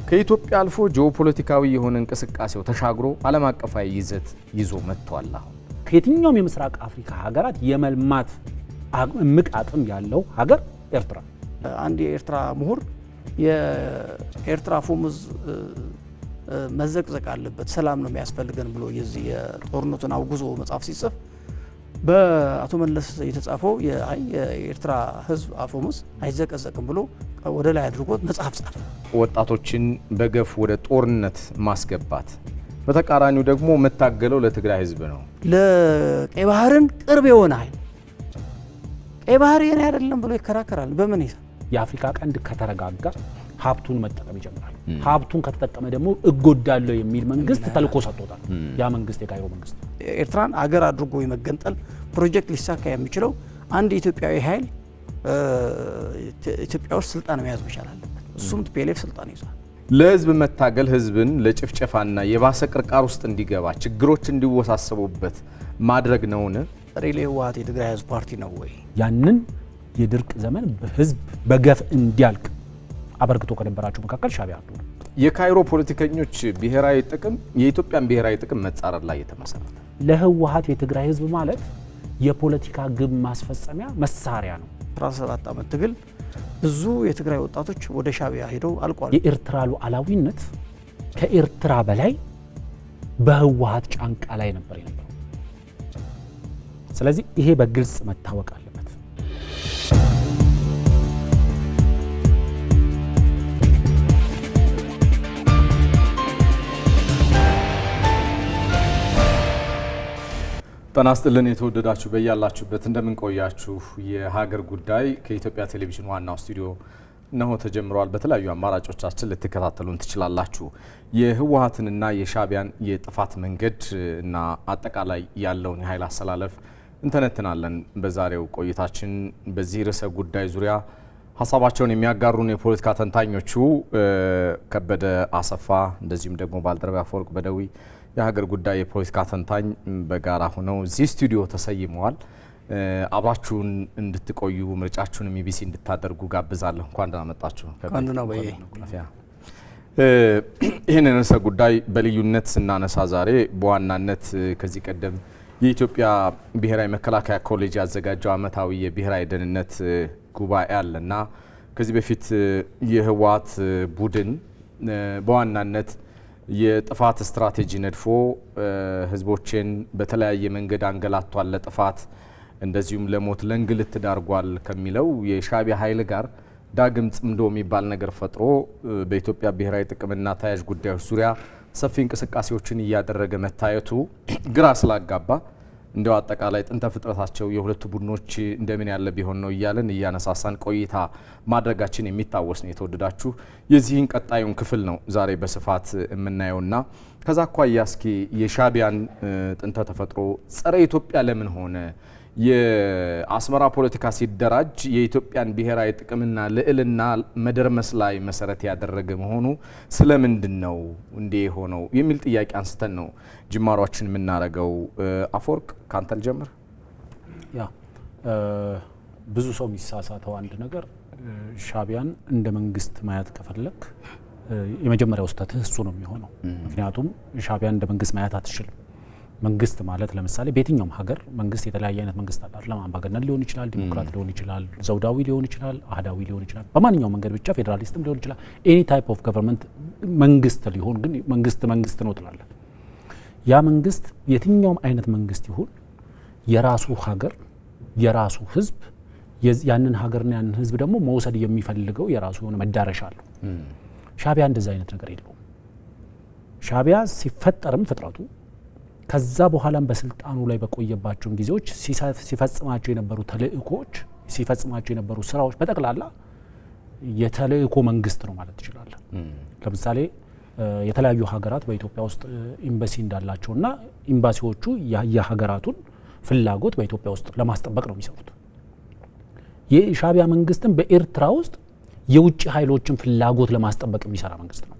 ከኢትዮጵያ አልፎ ጂኦፖለቲካዊ የሆነ እንቅስቃሴው ተሻግሮ ዓለም አቀፋዊ ይዘት ይዞ መጥቷል። አሁን ከየትኛውም የምስራቅ አፍሪካ ሀገራት የመልማት እምቅ አቅም ያለው ሀገር ኤርትራ። አንድ የኤርትራ ምሁር የኤርትራ አፈሙዝ መዘቅዘቅ አለበት፣ ሰላም ነው የሚያስፈልገን ብሎ የዚህ የጦርነቱን አውግዞ መጽሐፍ ሲጽፍ በአቶ መለስ የተጻፈው የኤርትራ ሕዝብ አፈሙዝ አይዘቀዘቅም ብሎ ወደ ላይ አድርጎት መጽሐፍ ጻፈ። ወጣቶችን በገፍ ወደ ጦርነት ማስገባት፣ በተቃራኒው ደግሞ መታገለው ለትግራይ ሕዝብ ነው። ለቀይ ባህርን ቅርብ የሆነ ኃይል ቀይ ባህር የኔ አይደለም ብሎ ይከራከራል። በምን ይሳ የአፍሪካ ቀንድ ከተረጋጋ ሀብቱን መጠቀም ይጀምራል። ሀብቱን ከተጠቀመ ደግሞ እጎዳለሁ የሚል መንግስት ተልኮ ሰጥቶታል። ያ መንግስት የካይሮ መንግስት ኤርትራን አገር አድርጎ የመገንጠል ፕሮጀክት ሊሳካ የሚችለው አንድ ኢትዮጵያዊ ኃይል ኢትዮጵያ ውስጥ ስልጣን መያዝ መቻል አለበት። እሱም ቲፒኤልኤፍ ስልጣን ይዟል። ለህዝብ መታገል ህዝብን ለጭፍጨፋና የባሰ ቅርቃር ውስጥ እንዲገባ ችግሮች እንዲወሳሰቡበት ማድረግ ነውን? ሪሌ ህወሓት የትግራይ ህዝብ ፓርቲ ነው ወይ? ያንን የድርቅ ዘመን በህዝብ በገፍ እንዲያልቅ አበርክቶ ከነበራቸው መካከል ሻዕቢያ አንዱ ነው። የካይሮ ፖለቲከኞች ብሔራዊ ጥቅም የኢትዮጵያን ብሔራዊ ጥቅም መጻረር ላይ የተመሰረተ ለህወሓት የትግራይ ህዝብ ማለት የፖለቲካ ግብ ማስፈጸሚያ መሳሪያ ነው። 17 ዓመት ትግል ብዙ የትግራይ ወጣቶች ወደ ሻዕቢያ ሄደው አልቋል። የኤርትራ ሉዓላዊነት ከኤርትራ በላይ በህወሓት ጫንቃ ላይ ነበር የነበረው። ስለዚህ ይሄ በግልጽ መታወቅ አለበት። ጤና ይስጥልን የተወደዳችሁ በያላችሁበት እንደምን ቆያችሁ። የሀገር ጉዳይ ከኢትዮጵያ ቴሌቪዥን ዋናው ስቱዲዮ እነሆ ተጀምሯል። በተለያዩ አማራጮቻችን ልትከታተሉን ትችላላችሁ። የህወሓትንና የሻዕቢያን የጥፋት መንገድ እና አጠቃላይ ያለውን የኃይል አሰላለፍ እንተነትናለን። በዛሬው ቆይታችን በዚህ ርዕሰ ጉዳይ ዙሪያ ሀሳባቸውን የሚያጋሩን የፖለቲካ ተንታኞቹ ከበደ አሰፋ እንደዚሁም ደግሞ ባልደረባ አፈወርቅ በደዊ የሀገር ጉዳይ የፖለቲካ ተንታኝ በጋራ ሆነው እዚህ ስቱዲዮ ተሰይመዋል። አብራችሁን እንድትቆዩ ምርጫችሁንም ኢቢሲ እንድታደርጉ ጋብዛለሁ። እንኳን ደህና መጣችሁ። ይህንን ርዕሰ ጉዳይ በልዩነት ስናነሳ ዛሬ በዋናነት ከዚህ ቀደም የኢትዮጵያ ብሔራዊ መከላከያ ኮሌጅ ያዘጋጀው ዓመታዊ የብሔራዊ ደህንነት ጉባኤ አለና ከዚህ በፊት የህወሓት ቡድን በዋናነት የጥፋት ስትራቴጂ ነድፎ ህዝቦችን በተለያየ መንገድ አንገላቷል፣ ለጥፋት እንደዚሁም ለሞት ለእንግልት ዳርጓል ከሚለው የሻዕቢያ ኃይል ጋር ዳግም ጽምዶ የሚባል ነገር ፈጥሮ በኢትዮጵያ ብሔራዊ ጥቅምና ተያያዥ ጉዳዮች ዙሪያ ሰፊ እንቅስቃሴዎችን እያደረገ መታየቱ ግራ ስላጋባ እንደው አጠቃላይ ጥንተ ፍጥረታቸው የሁለቱ ቡድኖች እንደምን ያለ ቢሆን ነው እያለን እያነሳሳን ቆይታ ማድረጋችን የሚታወስ ነው። የተወደዳችሁ የዚህን ቀጣዩን ክፍል ነው ዛሬ በስፋት የምናየውና ከዛ አኳያ እስኪ የሻዕቢያን ጥንተ ተፈጥሮ ጸረ ኢትዮጵያ ለምን ሆነ? የአስመራ ፖለቲካ ሲደራጅ የኢትዮጵያን ብሔራዊ ጥቅምና ልዕልና መደርመስ ላይ መሰረት ያደረገ መሆኑ ስለምንድን ነው እንዴ ሆነው የሚል ጥያቄ አንስተን ነው ጅማሯችን የምናደርገው። አፈወርቅ ካንተ ልጀምር። ያ ብዙ ሰው የሚሳሳተው አንድ ነገር ሻዕቢያን እንደ መንግስት ማየት ከፈለክ የመጀመሪያው ስህተትህ እሱ ነው የሚሆነው። ምክንያቱም ሻዕቢያን እንደ መንግስት ማየት አትችልም። መንግስት ማለት ለምሳሌ በየትኛውም ሀገር መንግስት የተለያየ አይነት መንግስት አለ። አምባገነን ሊሆን ይችላል፣ ዲሞክራት ሊሆን ይችላል፣ ዘውዳዊ ሊሆን ይችላል፣ አህዳዊ ሊሆን ይችላል። በማንኛውም መንገድ ብቻ ፌዴራሊስትም ሊሆን ይችላል። ኤኒ ታይፕ ኦፍ ገቨርንመንት መንግስት ሊሆን ግን መንግስት ነው ትላለህ። ያ መንግስት የትኛውም አይነት መንግስት ይሁን የራሱ ሀገር የራሱ ህዝብ ያንን ሀገርና ያንን ህዝብ ደግሞ መውሰድ የሚፈልገው የራሱ የሆነ መዳረሻ አለው። ሻዕቢያ እንደዛ አይነት ነገር የለውም። ሻዕቢያ ሲፈጠርም ፍጥረቱ ከዛ በኋላም በስልጣኑ ላይ በቆየባቸው ጊዜዎች ሲፈጽማቸው የነበሩ ተልእኮች ሲፈጽማቸው የነበሩ ስራዎች በጠቅላላ የተልእኮ መንግስት ነው ማለት ትችላለን። ለምሳሌ የተለያዩ ሀገራት በኢትዮጵያ ውስጥ ኤምባሲ እንዳላቸውና ኤምባሲዎቹ የሀገራቱን ፍላጎት በኢትዮጵያ ውስጥ ለማስጠበቅ ነው የሚሰሩት። የሻዕቢያ መንግስትም በኤርትራ ውስጥ የውጭ ኃይሎችን ፍላጎት ለማስጠበቅ የሚሰራ መንግስት ነው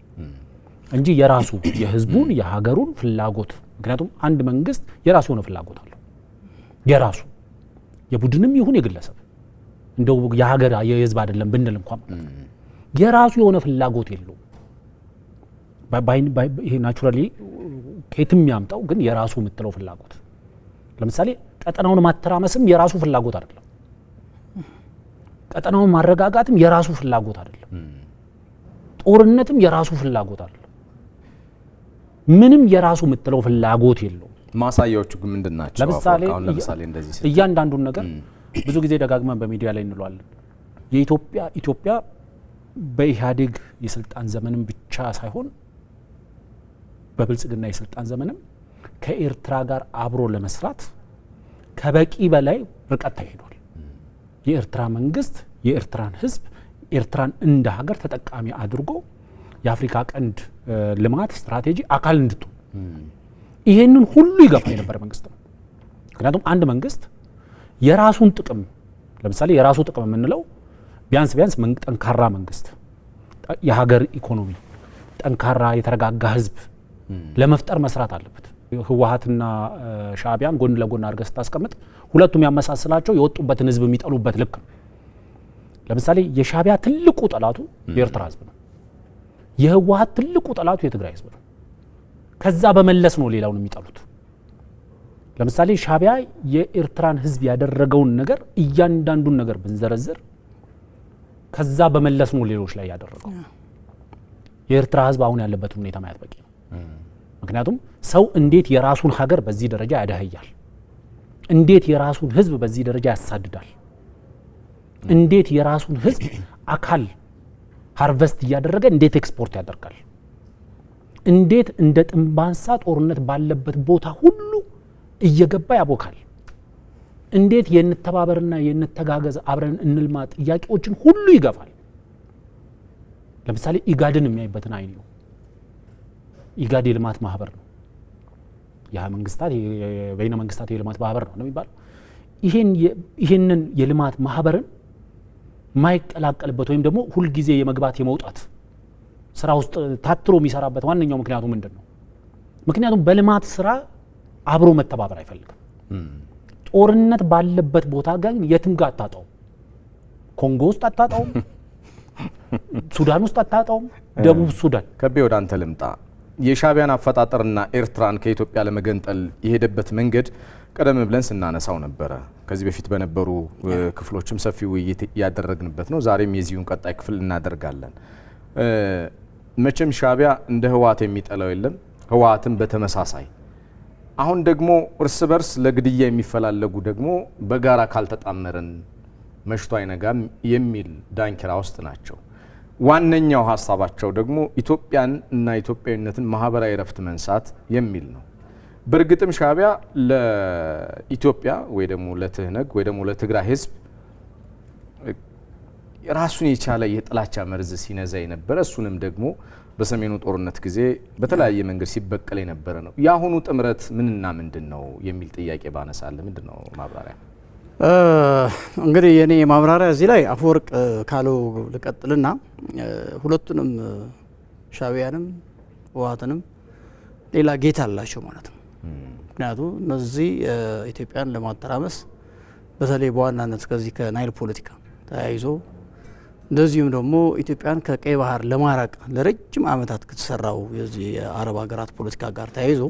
እንጂ የራሱ የህዝቡን የሀገሩን ፍላጎት ምክንያቱም አንድ መንግስት የራሱ የሆነ ፍላጎት አለው። የራሱ የቡድንም ይሁን የግለሰብ እንደው የሀገር የህዝብ አይደለም ብንል እንኳን የራሱ የሆነ ፍላጎት የለውም። ይሄ ናቹራሊ ከየትም ያምጣው ግን የራሱ የምትለው ፍላጎት ለምሳሌ ቀጠናውን ማተራመስም የራሱ ፍላጎት አይደለም። ቀጠናውን ማረጋጋትም የራሱ ፍላጎት አይደለም። ጦርነትም የራሱ ፍላጎት አይደለም። ምንም የራሱ የምትለው ፍላጎት የለውም። ማሳያዎቹ ግን ምንድናቸው? ለምሳሌ እንደዚህ እያንዳንዱን ነገር ብዙ ጊዜ ደጋግመን በሚዲያ ላይ እንለዋለን። ኢትዮጵያ በኢህአዴግ የስልጣን ዘመንም ብቻ ሳይሆን በብልጽግና የስልጣን ዘመንም ከኤርትራ ጋር አብሮ ለመስራት ከበቂ በላይ ርቀት ተሄዷል። የኤርትራ መንግስት የኤርትራን ህዝብ ኤርትራን እንደ ሀገር ተጠቃሚ አድርጎ የአፍሪካ ቀንድ ልማት ስትራቴጂ አካል እንድትሆን ይሄንን ሁሉ ይገፋ የነበረ መንግስት ነው። ምክንያቱም አንድ መንግስት የራሱን ጥቅም ለምሳሌ የራሱ ጥቅም የምንለው ቢያንስ ጠንካራ መንግስት፣ የሀገር ኢኮኖሚ፣ ጠንካራ የተረጋጋ ህዝብ ለመፍጠር መስራት አለበት። ህወሓትና ሻዕቢያን ጎን ለጎን አድርገህ ስታስቀምጥ ሁለቱም ያመሳስላቸው የወጡበትን ህዝብ የሚጠሉበት ልክ ነው። ለምሳሌ የሻዕቢያ ትልቁ ጠላቱ የኤርትራ ህዝብ ነው። የህወሓት ትልቁ ጠላቱ የትግራይ ህዝብ ነው። ከዛ በመለስ ነው ሌላውን የሚጠሉት። ለምሳሌ ሻዕቢያ የኤርትራን ህዝብ ያደረገውን ነገር እያንዳንዱን ነገር ብንዘረዝር ከዛ በመለስ ነው ሌሎች ላይ ያደረገው። የኤርትራ ህዝብ አሁን ያለበት ሁኔታ ማየት በቂ ነው። ምክንያቱም ሰው እንዴት የራሱን ሀገር በዚህ ደረጃ ያደህያል? እንዴት የራሱን ህዝብ በዚህ ደረጃ ያሳድዳል? እንዴት የራሱን ህዝብ አካል ሃርቨስት እያደረገ እንዴት ኤክስፖርት ያደርጋል? እንዴት እንደ ጥንባንሳ ጦርነት ባለበት ቦታ ሁሉ እየገባ ያቦካል? እንዴት የንተባበርና የንተጋገዝ አብረን እንልማ ጥያቄዎችን ሁሉ ይገፋል? ለምሳሌ ኢጋድን የሚያይበትን አይን ነው። ኢጋድ የልማት ማህበር ነው። መንግስታት የበይነ መንግስታት የልማት ማህበር ነው የሚባለው። ይሄንን የልማት ማህበርን ማይቀላቀልበት ወይም ደግሞ ሁልጊዜ የመግባት የመውጣት ስራ ውስጥ ታትሮ የሚሰራበት ዋነኛው ምክንያቱ ምንድን ነው? ምክንያቱም በልማት ስራ አብሮ መተባበር አይፈልግም። ጦርነት ባለበት ቦታ ግን የትም ጋር አታጣውም። ኮንጎ ውስጥ አታጣውም፣ ሱዳን ውስጥ አታጣውም፣ ደቡብ ሱዳን። ከቤ ወደ አንተ ልምጣ። የሻዕቢያን አፈጣጠርና ኤርትራን ከኢትዮጵያ ለመገንጠል የሄደበት መንገድ ቀደም ብለን ስናነሳው ነበረ። ከዚህ በፊት በነበሩ ክፍሎችም ሰፊ ውይይት ያደረግንበት ነው። ዛሬም የዚሁን ቀጣይ ክፍል እናደርጋለን። መቼም ሻዕቢያ እንደ ህወሓት የሚጠላው የለም፣ ህወሓትም በተመሳሳይ። አሁን ደግሞ እርስ በርስ ለግድያ የሚፈላለጉ ደግሞ በጋራ ካልተጣመረን መሽቶ አይነጋም የሚል ዳንኪራ ውስጥ ናቸው። ዋነኛው ሀሳባቸው ደግሞ ኢትዮጵያን እና ኢትዮጵያዊነትን ማህበራዊ ረፍት መንሳት የሚል ነው። በእርግጥም ሻዕቢያ ለኢትዮጵያ ወይ ደግሞ ለትህነግ ወይ ደግሞ ለትግራይ ህዝብ ራሱን የቻለ የጥላቻ መርዝ ሲነዛ የነበረ እሱንም ደግሞ በሰሜኑ ጦርነት ጊዜ በተለያየ መንገድ ሲበቀል የነበረ ነው። የአሁኑ ጥምረት ምንና ምንድን ነው የሚል ጥያቄ ባነሳለ ምንድን ነው ማብራሪያ? እንግዲህ የኔ ማብራሪያ እዚህ ላይ አፈወርቅ ካለው ልቀጥልና ሁለቱንም ሻዕቢያንም ህወሓትንም ሌላ ጌታ አላቸው ማለት ነው። ምክንያቱም እነዚህ ኢትዮጵያን ለማተራመስ በተለይ በዋናነት ከዚህ ከናይል ፖለቲካ ተያይዞ እንደዚሁም ደግሞ ኢትዮጵያን ከቀይ ባህር ለማራቅ ለረጅም ዓመታት ከተሰራው የዚህ የአረብ ሀገራት ፖለቲካ ጋር ተያይዞ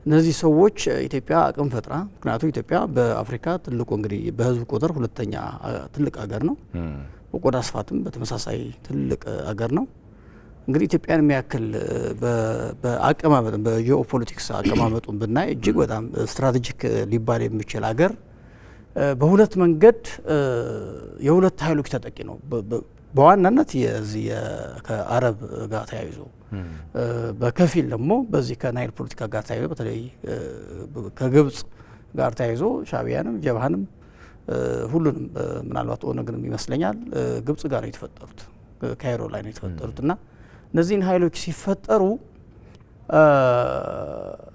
እነዚህ ሰዎች ኢትዮጵያ አቅም ፈጥራ፣ ምክንያቱም ኢትዮጵያ በአፍሪካ ትልቁ እንግዲህ በህዝብ ቁጥር ሁለተኛ ትልቅ ሀገር ነው። በቆዳ ስፋትም በተመሳሳይ ትልቅ ሀገር ነው። እንግዲህ ኢትዮጵያን የሚያክል በአቀማመጥ በጂኦፖለቲክስ አቀማመጡን ብናይ እጅግ በጣም ስትራቴጂክ ሊባል የሚችል ሀገር በሁለት መንገድ የሁለት ኃይሎች ተጠቂ ነው። በዋናነት የዚህ ከአረብ ጋር ተያይዞ በከፊል ደግሞ በዚህ ከናይል ፖለቲካ ጋር ተያይዞ በተለይ ከግብጽ ጋር ተያይዞ ሻዕቢያንም ጀብሃንም ሁሉንም ምናልባት ኦነግንም ይመስለኛል ግብጽ ጋር ነው የተፈጠሩት፣ ካይሮ ላይ ነው የተፈጠሩት። እና እነዚህን ኃይሎች ሲፈጠሩ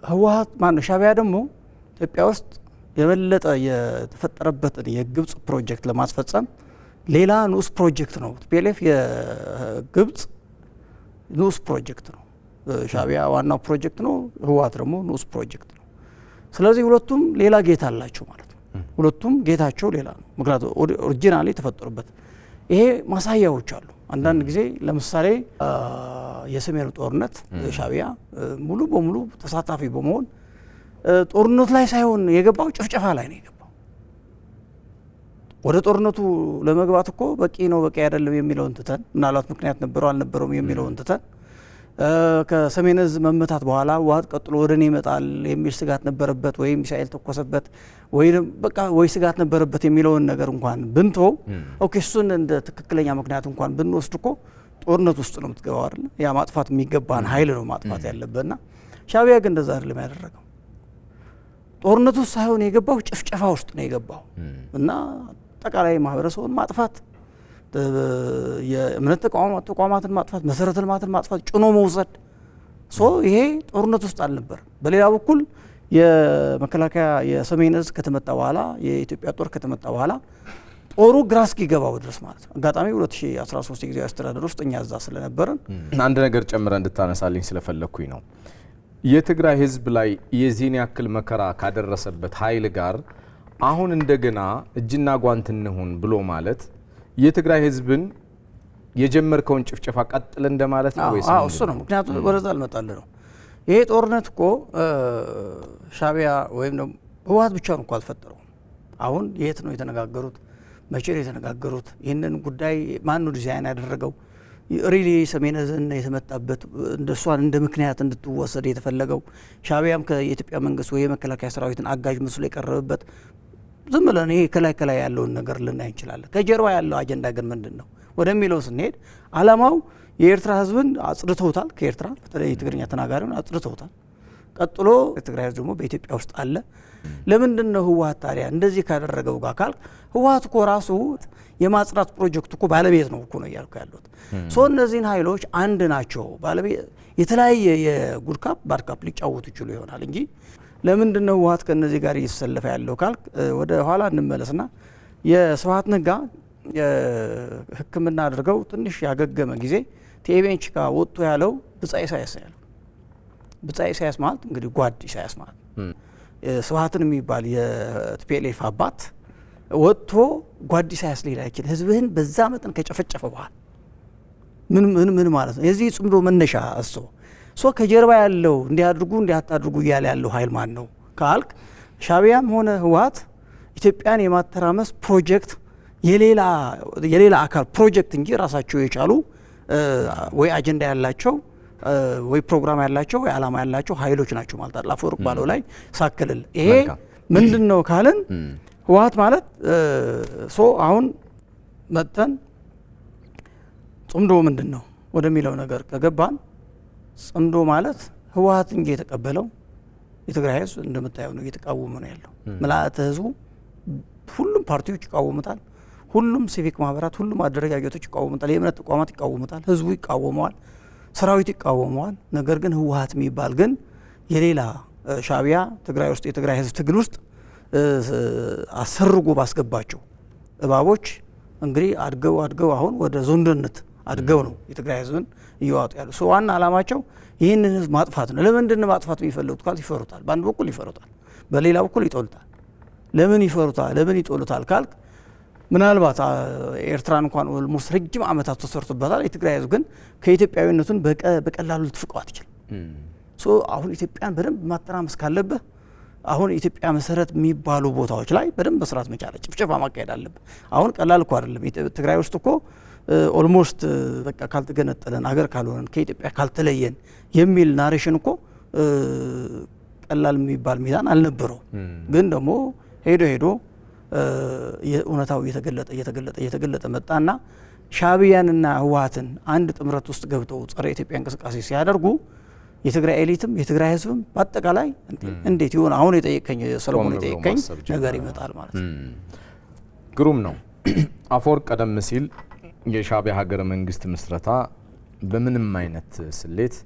ህወሓት ማነው ሻዕቢያ ደግሞ ኢትዮጵያ ውስጥ የበለጠ የተፈጠረበትን የግብጽ ፕሮጀክት ለማስፈጸም ሌላ ንዑስ ፕሮጀክት ነው። ቲፒኤልኤፍ የግብጽ ንዑስ ፕሮጀክት ነው። ሻዕቢያ ዋናው ፕሮጀክት ነው፣ ህወሓት ደግሞ ንዑስ ፕሮጀክት ነው። ስለዚህ ሁለቱም ሌላ ጌታ አላቸው ማለት ነው። ሁለቱም ጌታቸው ሌላ ነው። ምክንያቱም ኦሪጂናሊ የተፈጠሩበት ይሄ ማሳያዎች አሉ። አንዳንድ ጊዜ ለምሳሌ የሰሜኑ ጦርነት ሻዕቢያ ሙሉ በሙሉ ተሳታፊ በመሆን ጦርነቱ ላይ ሳይሆን የገባው ጭፍጨፋ ላይ ነው የገባው። ወደ ጦርነቱ ለመግባት እኮ በቂ ነው በቂ አይደለም የሚለውን ትተን ምናልባት ምክንያት ነበረው አልነበረውም የሚለውን ትተን ከሰሜን ዕዝ መመታት በኋላ ህወሓት ቀጥሎ ወደ እኔ ይመጣል የሚል ስጋት ነበረበት ወይ ሚሳኤል ተኮሰበት ወይ በቃ ወይ ስጋት ነበረበት የሚለውን ነገር እንኳን ብንተው ኦኬ እሱን እንደ ትክክለኛ ምክንያት እንኳን ብንወስድ እኮ ጦርነት ውስጥ ነው የምትገባው አይደል? ያ ማጥፋት የሚገባን ኃይል ነው ማጥፋት ያለበትና ሻዕቢያ ግን እንደዛ አይደለም ያደረገው። ጦርነቱ ሳይሆን የገባው ጭፍጨፋ ውስጥ ነው የገባው እና አጠቃላይ ማህበረሰቡን ማጥፋት፣ የእምነት ተቋማትን ማጥፋት፣ መሰረተ ልማትን ማጥፋት፣ ጭኖ መውሰድ ይሄ ጦርነት ውስጥ አልነበር። በሌላ በኩል የመከላከያ የሰሜን ዕዝ ከተመታ በኋላ የኢትዮጵያ ጦር ከተመታ በኋላ ጦሩ ግራ እስኪገባው ድረስ ማለት ነው። አጋጣሚ 2013 የጊዜያዊ አስተዳደር ውስጥ እኛ እዛ ስለነበርን አንድ ነገር ጨምረ እንድታነሳልኝ ስለፈለኩኝ ነው። የትግራይ ህዝብ ላይ የዚህን ያክል መከራ ካደረሰበት ኃይል ጋር አሁን እንደገና እጅና ጓንት እንሁን ብሎ ማለት የትግራይ ህዝብን የጀመርከውን ጭፍጨፋ ቀጥል እንደማለት ነው ወይስ? እሱ ነው። ምክንያቱም ወደዛ አልመጣልህ ነው። ይሄ ጦርነት እኮ ሻዕቢያ ወይም ደግሞ ህወሓት ብቻ ነው እኮ አልፈጠረው። አሁን የት ነው የተነጋገሩት? መቼ ነው የተነጋገሩት? ይህንን ጉዳይ ማን ነው ዲዛይን ያደረገው? ሪሊ ሰሜን ዕዝን የተመጣበት እንደሷን እንደ ምክንያት እንድትወሰድ የተፈለገው ሻዕቢያም ከኢትዮጵያ መንግስት ወይ የመከላከያ ሰራዊትን አጋዥ መስሎ የቀረበበት ዝም ብለን ይሄ ከላይ ያለውን ነገር ልናይ እንችላለን። ከጀርባ ያለው አጀንዳ ግን ምንድን ነው ወደሚለው ስንሄድ አላማው የኤርትራ ህዝብን አጽድተውታል። ከኤርትራ በተለይ የትግርኛ ተናጋሪውን አጽድተውታል። ቀጥሎ የትግራይ ህዝብ ደግሞ በኢትዮጵያ ውስጥ አለ። ለምንድን ነው ህወሓት ታዲያ እንደዚህ ካደረገው ጋር ካል ህወሓት እኮ ራሱ የማጽዳት ፕሮጀክት እኮ ባለቤት ነው እኮ ነው እያልኩ ያለሁት። እነዚህን ኃይሎች አንድ ናቸው ባለቤት የተለያየ የጉድ ካፕ ባድ ካፕ ሊጫወቱ ይችሉ ይሆናል እንጂ ለምንድን ነው ህወሓት ከነዚህ ጋር እየተሰለፈ ያለው ካልክ ወደ ኋላ እንመለስና የስብሀት ነጋ ሕክምና አድርገው ትንሽ ያገገመ ጊዜ ቲኤቤንች ጋር ወጥቶ ያለው ብጻይ ኢሳያስ ያለው ብጻይ ኢሳያስ ማለት እንግዲህ ጓድ ኢሳያስ ማለት ስብሀትን የሚባል የቲፒኤልኤፍ አባት ወጥቶ ጓድ ኢሳያስ ሊል አይችል ህዝብህን በዛ መጠን ከጨፈጨፈ በኋላ ምን ማለት ነው? የዚህ ጽምዶ መነሻ እሱ ከጀርባ ያለው እንዲያድርጉ እንዲያታድርጉ እያለ ያለው ኃይል ማን ነው ካልክ ሻዕቢያም ሆነ ህወሓት ኢትዮጵያን የማተራመስ ፕሮጀክት የሌላ አካል ፕሮጀክት እንጂ ራሳቸው የቻሉ ወይ አጀንዳ ያላቸው ወይ ፕሮግራም ያላቸው ወይ ዓላማ ያላቸው ኃይሎች ናቸው ማለት ነው። አፈወርቅ ባለው ላይ ሳክልል ይሄ ምንድነው ካልን ህወሓት ማለት አሁን መጥተን ጽምዶ ምንድነው ወደሚለው ነገር ከገባን ጽምዶ ማለት ህወሓት እንጂ የተቀበለው የትግራይ ህዝብ እንደምታየው ነው እየተቃወመ ነው ያለው። ምልአተ ህዝቡ ሁሉም ፓርቲዎች ይቃወሙታል። ሁሉም ሲቪክ ማህበራት፣ ሁሉም አደረጃጀቶች ይቃወሙታል። የእምነት ተቋማት ይቃወሙታል። ህዝቡ ይቃወመዋል። ሰራዊት ይቃወመዋል። ነገር ግን ህወሓት የሚባል ግን የሌላ ሻዕቢያ ትግራይ ውስጥ የትግራይ ህዝብ ትግል ውስጥ አሰርጎ ባስገባቸው እባቦች እንግዲህ አድገው አሁን ወደ ዞንደነት አድገው ነው የትግራይ ህዝብን እየዋጡ ያሉ። ዋና ዓላማቸው ይህንን ህዝብ ማጥፋት ነው። ለምንድን ነው ማጥፋት የሚፈልጉት ካል ይፈሩታል። በአንድ በኩል ይፈሩታል፣ በሌላ በኩል ይጦሉታል። ለምን ይፈሩታል? ለምን ይጦሉታል ካልክ ምናልባት ኤርትራን እንኳን ኦልሞስት ረጅም ዓመታት ተሰርቶበታል። የትግራይ ህዝብ ግን ከኢትዮጵያዊነቱን በቀላሉ ልትፍቀው አትችልም። አሁን ኢትዮጵያን በደንብ ማተራመስ ካለብህ አሁን የኢትዮጵያ መሰረት የሚባሉ ቦታዎች ላይ በደንብ መስራት መቻል፣ ጭፍጨፋ ማካሄድ አለብህ። አሁን ቀላል እኮ አይደለም። ትግራይ ውስጥ እኮ ኦልሞስት በቃ ካልተገነጠለን አገር ካልሆነን ከኢትዮጵያ ካልተለየን የሚል ናሬሽን እኮ ቀላል የሚባል ሚዛን አልነበረው። ግን ደግሞ ሄዶ እውነታው እየተገለጠ መጣና ሻዕቢያንና ህወሓትን አንድ ጥምረት ውስጥ ገብተው ጸረ ኢትዮጵያ እንቅስቃሴ ሲያደርጉ የትግራይ ኤሊትም የትግራይ ህዝብም በአጠቃላይ እንዴት ይሆን አሁን የጠየቀኝ ሰለሞን የጠየቀኝ ነገር ይመጣል ማለት ነው። ግሩም ነው። አፈወርቅ ቀደም ሲል የሻዕቢያ ሀገረ መንግስት ምስረታ በምንም አይነት ስሌት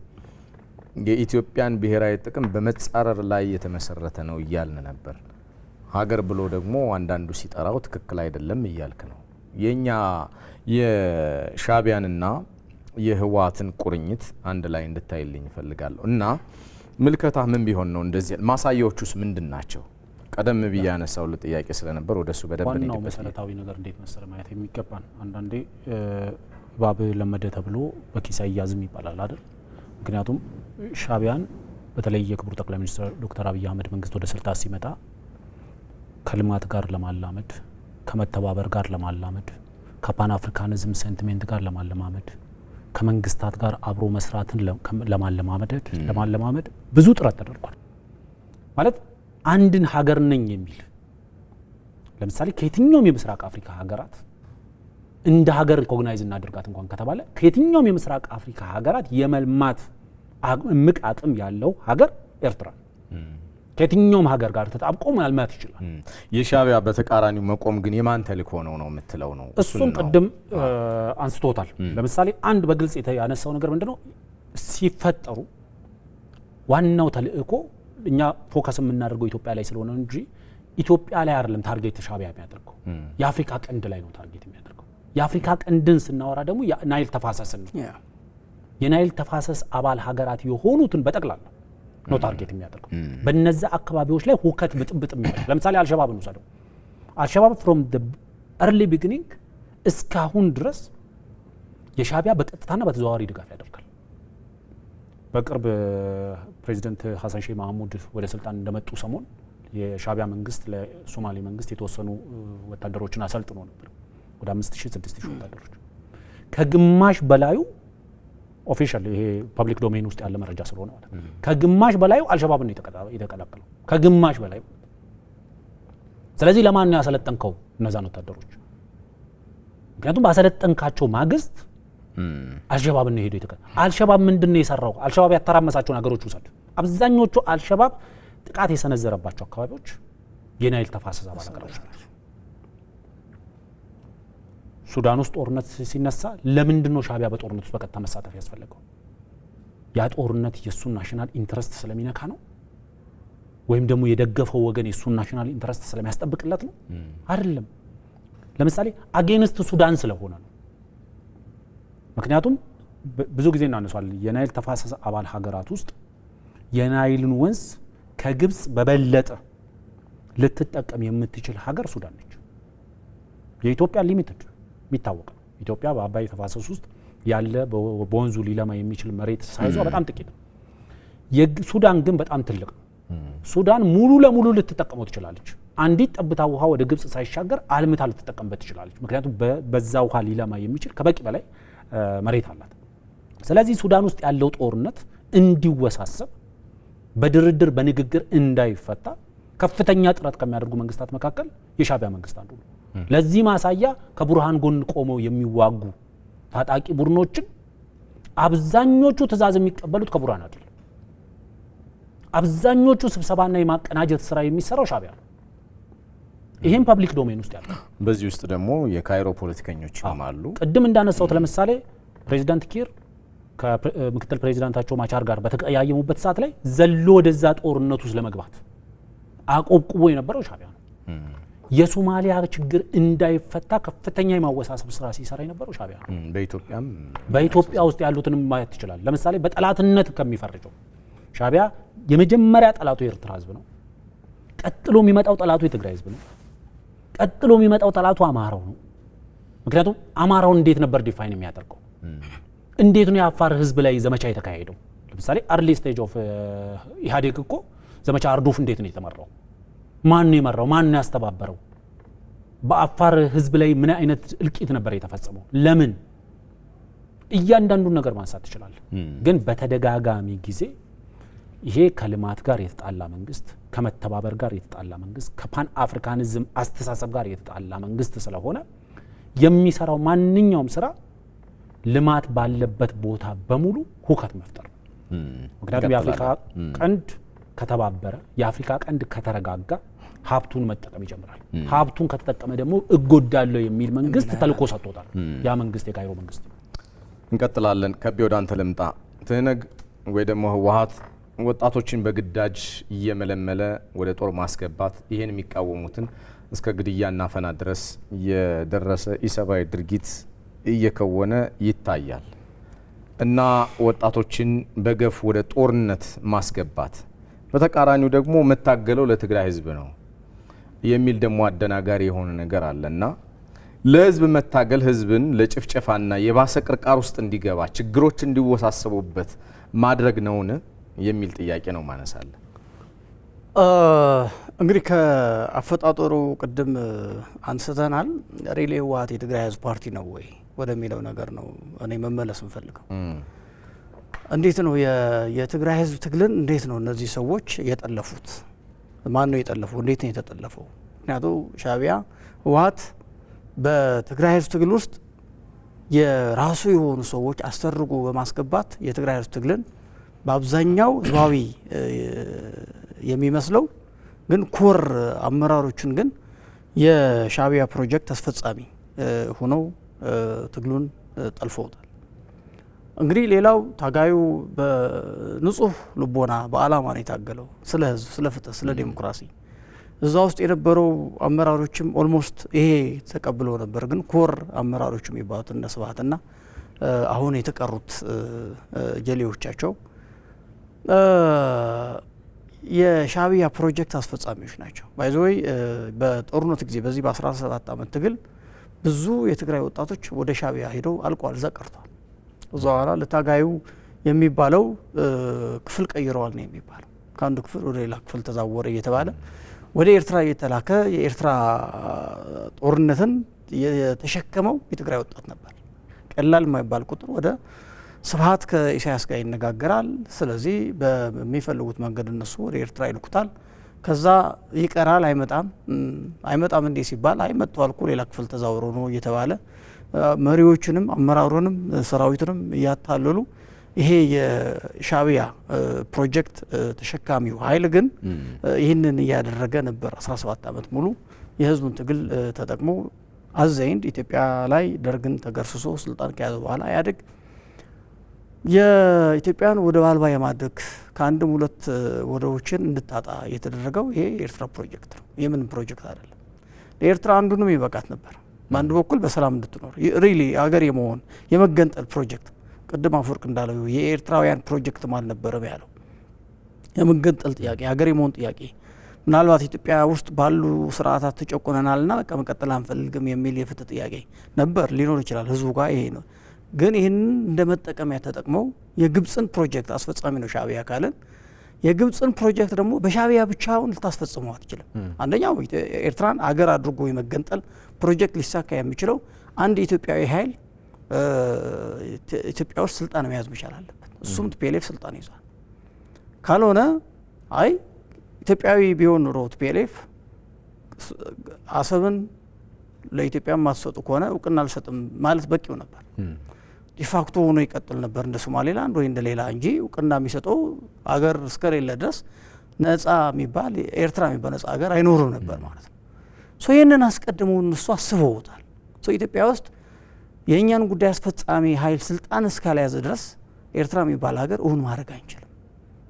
የኢትዮጵያን ብሔራዊ ጥቅም በመጻረር ላይ የተመሰረተ ነው እያልን ነበር። ሀገር ብሎ ደግሞ አንዳንዱ ሲጠራው ትክክል አይደለም እያልክ ነው። የኛ የሻዕቢያንና የህወሓትን ቁርኝት አንድ ላይ እንድታይልኝ እፈልጋለሁ እና ምልከታ ምን ቢሆን ነው እንደዚህ ማሳያዎቹስ ምንድን ናቸው? ቀደም ብዬ ያነሳው ለጥያቄ ስለነበር ወደሱ በደንብ ነው። ዋናው መሰረታዊ ነገር እንዴት መሰረ ማየት የሚገባን አንዳንዴ እባብ ለመደ ተብሎ በኪስ አይያዝም ይባላል አይደል? ምክንያቱም ሻዕቢያን በተለይ የክቡር ጠቅላይ ሚኒስትር ዶክተር አብይ አህመድ መንግስት ወደ ስልጣን ሲመጣ ከልማት ጋር ለማላመድ፣ ከመተባበር ጋር ለማላመድ፣ ከፓን አፍሪካኒዝም ሴንቲሜንት ጋር ለማለማመድ፣ ከመንግስታት ጋር አብሮ መስራትን ለማለማመድ ብዙ ጥረት ተደርጓል። ማለት አንድን ሀገር ነኝ የሚል ለምሳሌ ከየትኛውም የምስራቅ አፍሪካ ሀገራት እንደ ሀገር ሪኮግናይዝ እናድርጋት እንኳን ከተባለ ከየትኛውም የምስራቅ አፍሪካ ሀገራት የመልማት እምቅ አቅም ያለው ሀገር ኤርትራ ከየትኛውም ሀገር ጋር ተጣብቆ ማልማት ይችላል። የሻዕቢያ በተቃራኒው መቆም ግን የማን ተልእኮ ነው የምትለው ነው? እሱን ቅድም አንስቶታል። ለምሳሌ አንድ በግልጽ ያነሳው ነገር ምንድነው? ሲፈጠሩ ዋናው ተልእኮ እኛ ፎከስ የምናደርገው ኢትዮጵያ ላይ ስለሆነ እንጂ ኢትዮጵያ ላይ አይደለም ታርጌት ሻዕቢያ የሚያደርገው የአፍሪካ ቀንድ ላይ ነው ታርጌት የሚያደርገው። የአፍሪካ ቀንድን ስናወራ ደግሞ ናይል ተፋሰስን ነው። የናይል ተፋሰስ አባል ሀገራት የሆኑትን በጠቅላላ ነው ታርጌት የሚያደርገው። በነዛ አካባቢዎች ላይ ሁከት ብጥብጥ የሚፈጥር ለምሳሌ አልሸባብን ውሰደው። አልሸባብ ፍሮም ዘ ኤርሊ ቢጊኒንግ እስካሁን ድረስ የሻዕቢያ በቀጥታና በተዘዋዋሪ ድጋፍ ያደርጋል። በቅርብ ፕሬዚደንት ሐሰን ሼህ መሐሙድ ወደ ስልጣን እንደመጡ ሰሞን የሻዕቢያ መንግስት ለሶማሌ መንግስት የተወሰኑ ወታደሮችን አሰልጥኖ ነበር። ወደ 5000-6000 ወታደሮች ከግማሽ በላዩ ኦፊሻል ይሄ ፐብሊክ ዶሜን ውስጥ ያለ መረጃ ስለሆነ ማለት ከግማሽ በላዩ አልሸባብን የተቀላቀለው ከግማሽ በላዩ። ስለዚህ ለማን ነው ያሰለጠንከው እነዛን ወታደሮች? ምክንያቱም ባሰለጠንካቸው ማግስት አልሸባብን ነው ሄዶ አልሸባብ ምንድነው የሰራው? አልሸባብ ያተራመሳቸውን ሀገሮች ውሰድ። አብዛኞቹ አልሸባብ ጥቃት የሰነዘረባቸው አካባቢዎች የናይል ተፋሰስ አባል ሀገሮች ናቸው። ሱዳን ውስጥ ጦርነት ሲነሳ ለምንድን ነው ሻዕቢያ በጦርነት ውስጥ በቀጥታ መሳተፍ ያስፈለገው? ያ ጦርነት የሱን ናሽናል ኢንትረስት ስለሚነካ ነው? ወይም ደግሞ የደገፈው ወገን የሱን ናሽናል ኢንትረስት ስለሚያስጠብቅለት ነው? አይደለም። ለምሳሌ አጌንስት ሱዳን ስለሆነ ነው። ምክንያቱም ብዙ ጊዜ እናነሳለን የናይል ተፋሰስ አባል ሀገራት ውስጥ የናይልን ወንዝ ከግብጽ በበለጠ ልትጠቀም የምትችል ሀገር ሱዳን ነች። የኢትዮጵያ ሊሚትድ የሚታወቅ ነው። ኢትዮጵያ በአባይ ተፋሰስ ውስጥ ያለ በወንዙ ሊለማ የሚችል መሬት ሳይዟ በጣም ጥቂት ነው። ሱዳን ግን በጣም ትልቅ ነው። ሱዳን ሙሉ ለሙሉ ልትጠቀመው ትችላለች። አንዲት ጠብታ ውሃ ወደ ግብጽ ሳይሻገር አልምታ ልትጠቀምበት ትችላለች። ምክንያቱም በዛ ውሃ ሊለማ የሚችል ከበቂ በላይ መሬት አላት። ስለዚህ ሱዳን ውስጥ ያለው ጦርነት እንዲወሳሰብ በድርድር በንግግር እንዳይፈታ ከፍተኛ ጥረት ከሚያደርጉ መንግስታት መካከል የሻዕቢያ መንግስት አንዱ ነው። ለዚህ ማሳያ ከቡርሃን ጎን ቆመው የሚዋጉ ታጣቂ ቡድኖችን አብዛኞቹ ትዕዛዝ የሚቀበሉት ከቡርሃን አይደለም። አብዛኞቹ ስብሰባና የማቀናጀት ስራ የሚሰራው ሻዕቢያ ነው። ይሄም ፐብሊክ ዶሜን ውስጥ ያለው። በዚህ ውስጥ ደግሞ የካይሮ ፖለቲከኞች አሉ። ቅድም እንዳነሳሁት ለምሳሌ ፕሬዚዳንት ኪር ከምክትል ፕሬዚዳንታቸው ማቻር ጋር በተቀያየሙበት ሰዓት ላይ ዘሎ ወደዛ ጦርነት ውስጥ ለመግባት አቆብቁቦ የነበረው ሻዕቢያ ነው። የሶማሊያ ችግር እንዳይፈታ ከፍተኛ የማወሳሰብ ስራ ሲሰራ የነበረው ሻዕቢያ ነው። በኢትዮጵያ ውስጥ ያሉትንም ማየት ይችላል። ለምሳሌ በጠላትነት ከሚፈርጀው ሻዕቢያ የመጀመሪያ ጠላቱ የኤርትራ ህዝብ ነው። ቀጥሎ የሚመጣው ጠላቱ የትግራይ ህዝብ ነው። ቀጥሎ የሚመጣው ጠላቱ አማራው ነው። ምክንያቱም አማራው እንዴት ነበር ዲፋይን የሚያደርገው? እንዴት ነው የአፋር ህዝብ ላይ ዘመቻ የተካሄደው? ለምሳሌ አርሊ ስቴጅ ኦፍ ኢህአዴግ እኮ ዘመቻ አርዶፍ እንዴት ነው የተመራው? ማን ነው የመራው? ማን ነው ያስተባበረው? በአፋር ህዝብ ላይ ምን አይነት እልቂት ነበር የተፈጸመው? ለምን? እያንዳንዱን ነገር ማንሳት ትችላለህ። ግን በተደጋጋሚ ጊዜ ይሄ ከልማት ጋር የተጣላ መንግስት፣ ከመተባበር ጋር የተጣላ መንግስት፣ ከፓን አፍሪካኒዝም አስተሳሰብ ጋር የተጣላ መንግስት ስለሆነ የሚሰራው ማንኛውም ስራ ልማት ባለበት ቦታ በሙሉ ሁከት መፍጠር ነው። ምክንያቱም የአፍሪካ ቀንድ ከተባበረ፣ የአፍሪካ ቀንድ ከተረጋጋ ሀብቱን መጠቀም ይጀምራል። ሀብቱን ከተጠቀመ ደግሞ እጎዳለሁ የሚል መንግስት ተልእኮ ሰጥቶታል። ያ መንግስት የካይሮ መንግስት ነው። እንቀጥላለን። ከቤ ወደ አንተ ልምጣ። ትህነግ ወይ ደግሞ ህወሓት ወጣቶችን በግዳጅ እየመለመለ ወደ ጦር ማስገባት፣ ይሄን የሚቃወሙትን እስከ ግድያና አፈና ድረስ የደረሰ ኢሰብአዊ ድርጊት እየከወነ ይታያል እና ወጣቶችን በገፍ ወደ ጦርነት ማስገባት፣ በተቃራኒው ደግሞ መታገለው ለትግራይ ህዝብ ነው የሚል ደግሞ አደናጋሪ የሆነ ነገር አለና ለህዝብ መታገል ህዝብን ለጭፍጨፋና የባሰ ቅርቃር ውስጥ እንዲገባ ችግሮች እንዲወሳሰቡበት ማድረግ ነውን የሚል ጥያቄ ነው ማነሳለ። እንግዲህ ከአፈጣጠሩ ቅድም አንስተናል። ሪሊ ህወሓት የትግራይ ህዝብ ፓርቲ ነው ወይ ወደሚለው ነገር ነው እኔ መመለስ እንፈልገው። እንዴት ነው የትግራይ ህዝብ ትግልን እንዴት ነው እነዚህ ሰዎች የጠለፉት? ማን ነው የጠለፈው? እንዴት ነው የተጠለፈው? ምክንያቱም ሻዕቢያ ህወሓት በትግራይ ህዝብ ትግል ውስጥ የራሱ የሆኑ ሰዎች አስተርጎ በማስገባት የትግራይ ህዝብ ትግልን በአብዛኛው ህዝባዊ የሚመስለው ግን ኮር አመራሮችን ግን የሻዕቢያ ፕሮጀክት አስፈጻሚ ሆነው ትግሉን ጠልፈውታል። እንግዲህ ሌላው ታጋዩ በንጹህ ልቦና በአላማ ነው የታገለው፣ ስለ ህዝብ፣ ስለ ፍትህ፣ ስለ ዴሞክራሲ። እዛ ውስጥ የነበረው አመራሮችም ኦልሞስት ይሄ ተቀብለው ነበር። ግን ኮር አመራሮች የሚባሉት እነ ስብሀትና አሁን የተቀሩት ጀሌዎቻቸው የሻዕቢያ ፕሮጀክት አስፈጻሚዎች ናቸው። ባይዘወይ በጦርነት ጊዜ በዚህ በ17 ዓመት ትግል ብዙ የትግራይ ወጣቶች ወደ ሻዕቢያ ሄደው አልቋል፣ እዛ ቀርተዋል። እዛ በኋላ ለታጋዩ የሚባለው ክፍል ቀይረዋል ነው የሚባለው። ከአንዱ ክፍል ወደ ሌላ ክፍል ተዛወረ እየተባለ ወደ ኤርትራ እየተላከ የኤርትራ ጦርነትን የተሸከመው የትግራይ ወጣት ነበር። ቀላል የማይባል ቁጥር ወደ ስብሀት ከኢሳያስ ጋር ይነጋገራል። ስለዚህ በሚፈልጉት መንገድ እነሱ ወደ ኤርትራ ይልኩታል። ከዛ ይቀራል፣ አይመጣም እንዴ ሲባል አይመጣው አልኩ ሌላ ክፍል ተዛውሮ ነው እየተባለ መሪዎችንም አመራሩንም ሰራዊቱንም እያታለሉ ይሄ የሻዕቢያ ፕሮጀክት ተሸካሚው ኃይል ግን ይህንን እያደረገ ነበር 17 ዓመት ሙሉ የህዝቡን ትግል ተጠቅሞ አዘይንድ ኢትዮጵያ ላይ ደርግን ተገርስሶ ስልጣን ከያዘ በኋላ ኢህአዴግ የኢትዮጵያን ወደብ አልባ የማድረግ ከአንድም ሁለት ወደቦችን እንድታጣ የተደረገው ይሄ የኤርትራ ፕሮጀክት ነው። የምን ፕሮጀክት አይደለም። ለኤርትራ አንዱንም ይበቃት ነበር። በአንድ በኩል በሰላም እንድትኖር ሪሊ አገር የመሆን የመገንጠል ፕሮጀክት፣ ቅድም አፈወርቅ እንዳለው የኤርትራውያን ፕሮጀክት አልነበረም ያለው። የመገንጠል ጥያቄ፣ ሀገር የመሆን ጥያቄ፣ ምናልባት ኢትዮጵያ ውስጥ ባሉ ስርዓታት ተጨቆነናልና በቃ መቀጠል አንፈልግም የሚል የፍትህ ጥያቄ ነበር፣ ሊኖር ይችላል ህዝቡ ጋር። ይሄ ነው ግን ይህን እንደ መጠቀሚያ ተጠቅመው የግብፅን ፕሮጀክት አስፈጻሚ ነው ሻዕቢያ ካለን፣ የግብፅን ፕሮጀክት ደግሞ በሻዕቢያ ብቻውን ልታስፈጽመው አትችልም። አንደኛው ኤርትራን አገር አድርጎ የመገንጠል ፕሮጀክት ሊሳካ የሚችለው አንድ ኢትዮጵያዊ ኃይል ኢትዮጵያ ውስጥ ስልጣን መያዝ መቻል አለበት። እሱም ቲፒኤልኤፍ ስልጣን ይዟል። ካልሆነ አይ ኢትዮጵያዊ ቢሆን ኖሮ ቲፒኤልኤፍ አሰብን ለኢትዮጵያ ማትሰጡ ከሆነ እውቅና አልሰጥም ማለት በቂው ነበር። ዲፋክቶ ሆኖ ይቀጥል ነበር እንደ ሶማሌላንድ ወይ እንደ ሌላ እንጂ እውቅና የሚሰጠው አገር እስከሌለ ድረስ ነጻ የሚባል ኤርትራ የሚባል ነጻ አገር አይኖርም ነበር ማለት ነው። ሶ ይህንን አስቀድመው እነሱ አስበውታል። ሶ ኢትዮጵያ ውስጥ የእኛን ጉዳይ አስፈጻሚ ኃይል ስልጣን እስካልያዘ ድረስ ኤርትራ የሚባል ሀገር እውን ማድረግ አንችልም።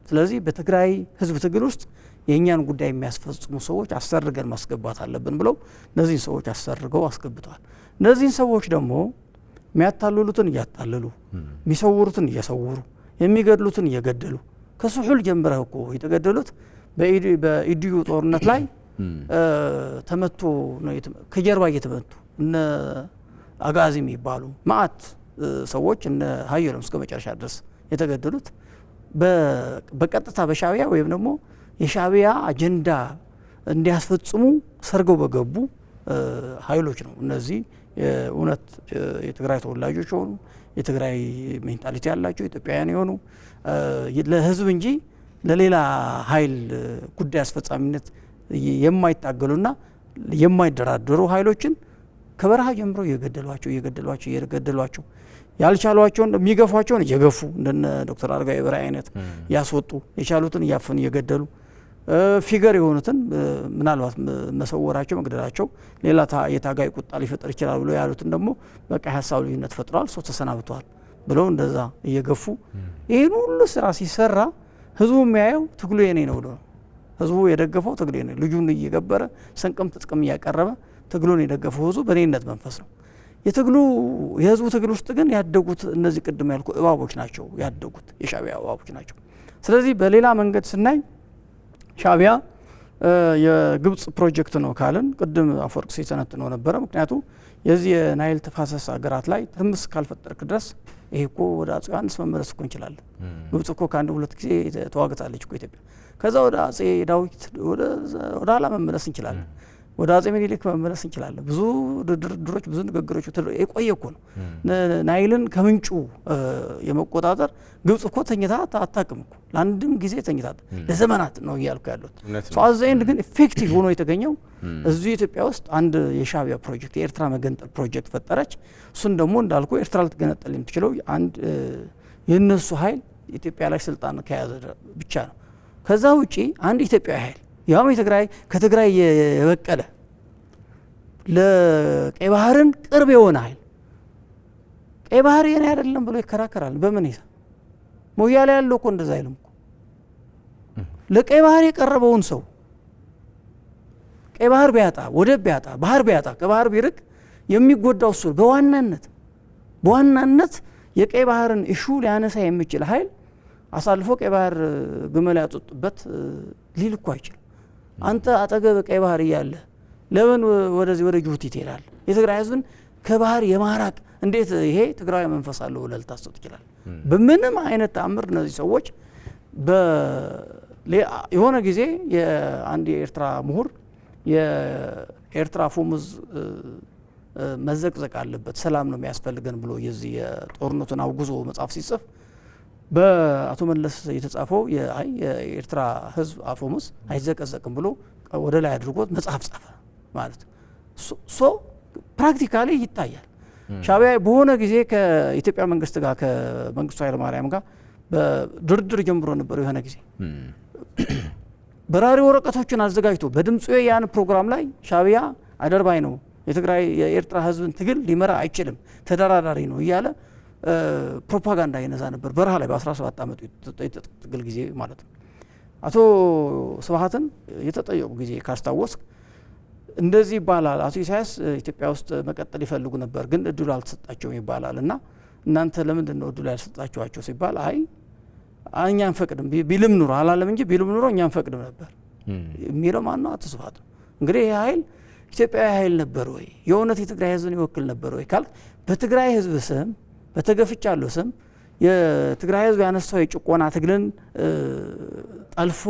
ስለዚህ በትግራይ ህዝብ ትግል ውስጥ የእኛን ጉዳይ የሚያስፈጽሙ ሰዎች አሰርገን ማስገባት አለብን ብለው እነዚህን ሰዎች አሰርገው አስገብተዋል። እነዚህን ሰዎች ደግሞ የሚያታልሉትን እያታለሉ፣ የሚሰውሩትን እየሰውሩ፣ የሚገድሉትን እየገደሉ ከስሑል ጀምረህ እኮ የተገደሉት በኢዲዩ ጦርነት ላይ ተመቶ ነው ከጀርባ እየተመቱ እነ አጋዚ የሚባሉ ማአት ሰዎች እነ ሀየሎም እስከ መጨረሻ ድረስ የተገደሉት በቀጥታ በሻዕቢያ ወይም ደግሞ የሻዕቢያ አጀንዳ እንዲያስፈጽሙ ሰርገው በገቡ ኃይሎች ነው። እነዚህ እውነት የትግራይ ተወላጆች የሆኑ የትግራይ ሜንታሊቲ ያላቸው ኢትዮጵያውያን የሆኑ ለህዝብ እንጂ ለሌላ ኃይል ጉዳይ አስፈጻሚነት የማይታገሉና የማይደራደሩ ኃይሎችን ከበረሃ ጀምሮ እየገደሏቸው ያልቻሏቸውን የሚገፏቸውን እየገፉ እንደነ ዶክተር አረጋዊ በርሄ አይነት ያስወጡ፣ የቻሉትን እያፈኑ እየገደሉ ፊገር የሆኑትን ምናልባት መሰወራቸው መግደላቸው ሌላ የታጋይ ቁጣ ሊፈጠር ይችላል ብሎ ያሉትን ደግሞ በቃ የሀሳብ ልዩነት ፈጥሯል፣ ሰው ተሰናብተዋል ብለው እንደዛ እየገፉ ይህን ሁሉ ስራ ሲሰራ ህዝቡ የሚያየው ትግሉ የኔ ነው ብሎ ህዝቡ የደገፈው ትግሉ የኔ ልጁን እየገበረ ስንቅም ትጥቅም እያቀረበ ትግሉን የደገፈው ህዝቡ በኔነት መንፈስ ነው። የህዝቡ ትግል ውስጥ ግን ያደጉት እነዚህ ቅድም ያልኩ እባቦች ናቸው ያደጉት፣ የሻዕቢያ እባቦች ናቸው። ስለዚህ በሌላ መንገድ ስናይ ሻዕቢያ የግብፅ ፕሮጀክት ነው ካልን ቅድም አፈወርቅ ሲተነትነው ነበረ። ምክንያቱም የዚህ የናይል ተፋሰስ ሀገራት ላይ ትርምስ ካልፈጠርክ ድረስ ይሄ እኮ ወደ አጼ ዮሐንስ መመለስ እኮ እንችላለን። ግብጽ እኮ ከአንድ ሁለት ጊዜ ተዋግታለች እኮ ኢትዮጵያ። ከዛ ወደ አጼ ዳዊት ወደ ኋላ መመለስ እንችላለን። ወደ አጼ ምኒልክ መመለስ እንችላለን። ብዙ ድርድሮች ብዙ ንግግሮች የቆየ እኮ ነው። ናይልን ከምንጩ የመቆጣጠር ግብጽ እኮ ተኝታ አታውቅም እኮ ለአንድም ጊዜ ተኝታ ለዘመናት ነው እያልኩ ያሉት። አዘይንድ ግን ኢፌክቲቭ ሆኖ የተገኘው እዚሁ ኢትዮጵያ ውስጥ አንድ የሻዕቢያ ፕሮጀክት የኤርትራ መገንጠል ፕሮጀክት ፈጠረች። እሱን ደግሞ እንዳልኩ ኤርትራ ልትገነጠል የምትችለው አንድ የነሱ ኃይል ኢትዮጵያ ላይ ስልጣን ከያዘ ብቻ ነው። ከዛ ውጪ አንድ ኢትዮጵያዊ ኃይል ያውም ከትግራይ የበቀለ ለቀይ ባህርን ቅርብ የሆነ ኃይል ቀይ ባህር የኔ አይደለም ብሎ ይከራከራል። በምን ይሳ ሞያሌ ያለው እኮ እንደዛ አይልም እኮ ለቀይ ባህር የቀረበውን ሰው ቀይ ባህር ቢያጣ ወደብ ቢያጣ ባህር ቢያጣ ከባህር ቢርቅ የሚጎዳው እሱ በዋናነት የቀይ ባህርን ኢሹ ሊያነሳ የሚችል ኃይል አሳልፎ ቀይ ባህር ግመል ያጡጥበት ሊል እኮ አይችልም። አንተ አጠገብ ቀይ ባህር እያለ ለምን ወደዚህ ወደ ጅቡቲ ትሄዳል? የትግራይ ህዝብን ከባህር የማራቅ እንዴት ይሄ ትግራዊ መንፈስ አለው ብለህ ልታስብ ትችላለህ? በምንም አይነት ተአምር እነዚህ ሰዎች የሆነ ጊዜ የአንድ የኤርትራ ምሁር የኤርትራ አፈሙዝ መዘቅዘቅ አለበት ሰላም ነው የሚያስፈልገን ብሎ የዚህ የጦርነቱን አውግዞ መጽሐፍ ሲጽፍ በአቶ መለስ የተጻፈው የኤርትራ ህዝብ አፈሙዝ አይዘቀዘቅም ብሎ ወደ ላይ አድርጎት መጽሐፍ ጻፈ ማለት ሶ ፕራክቲካሊ ይታያል። ሻዕቢያ በሆነ ጊዜ ከኢትዮጵያ መንግስት ጋር ከመንግስቱ ኃይለ ማርያም ጋር በድርድር ጀምሮ ነበር። የሆነ ጊዜ በራሪ ወረቀቶችን አዘጋጅቶ በድምጽ ያን ፕሮግራም ላይ ሻዕቢያ አደርባይ ነው፣ የትግራይ የኤርትራ ህዝብን ትግል ሊመራ አይችልም፣ ተደራዳሪ ነው እያለ ፕሮፓጋንዳ ይነዛ ነበር በረሃ ላይ በ17 ዓመቱ ትግል ጊዜ ማለት ነው። አቶ ስብሃትን የተጠየቁ ጊዜ ካስታወስክ እንደዚህ ይባላል። አቶ ኢሳያስ ኢትዮጵያ ውስጥ መቀጠል ይፈልጉ ነበር ግን እድሉ አልተሰጣቸውም ይባላል እና እናንተ ለምንድን ነው እድሉ ያልሰጣችኋቸው ሲባል አይ እኛ አንፈቅድም ቢልም ኑሮ አላለም እንጂ ቢልም ኑሮ እኛ አንፈቅድም ነበር የሚለው ማን ነው? አቶ ስብሃት ነው። እንግዲህ ይህ ኃይል ኢትዮጵያዊ ኃይል ነበር ወይ የእውነት የትግራይ ህዝብን ይወክል ነበር ወይ ካልክ በትግራይ ህዝብ ስም በተገፍቻለሁ ስም የትግራይ ህዝብ ያነሳው የጭቆና ትግልን ጠልፎ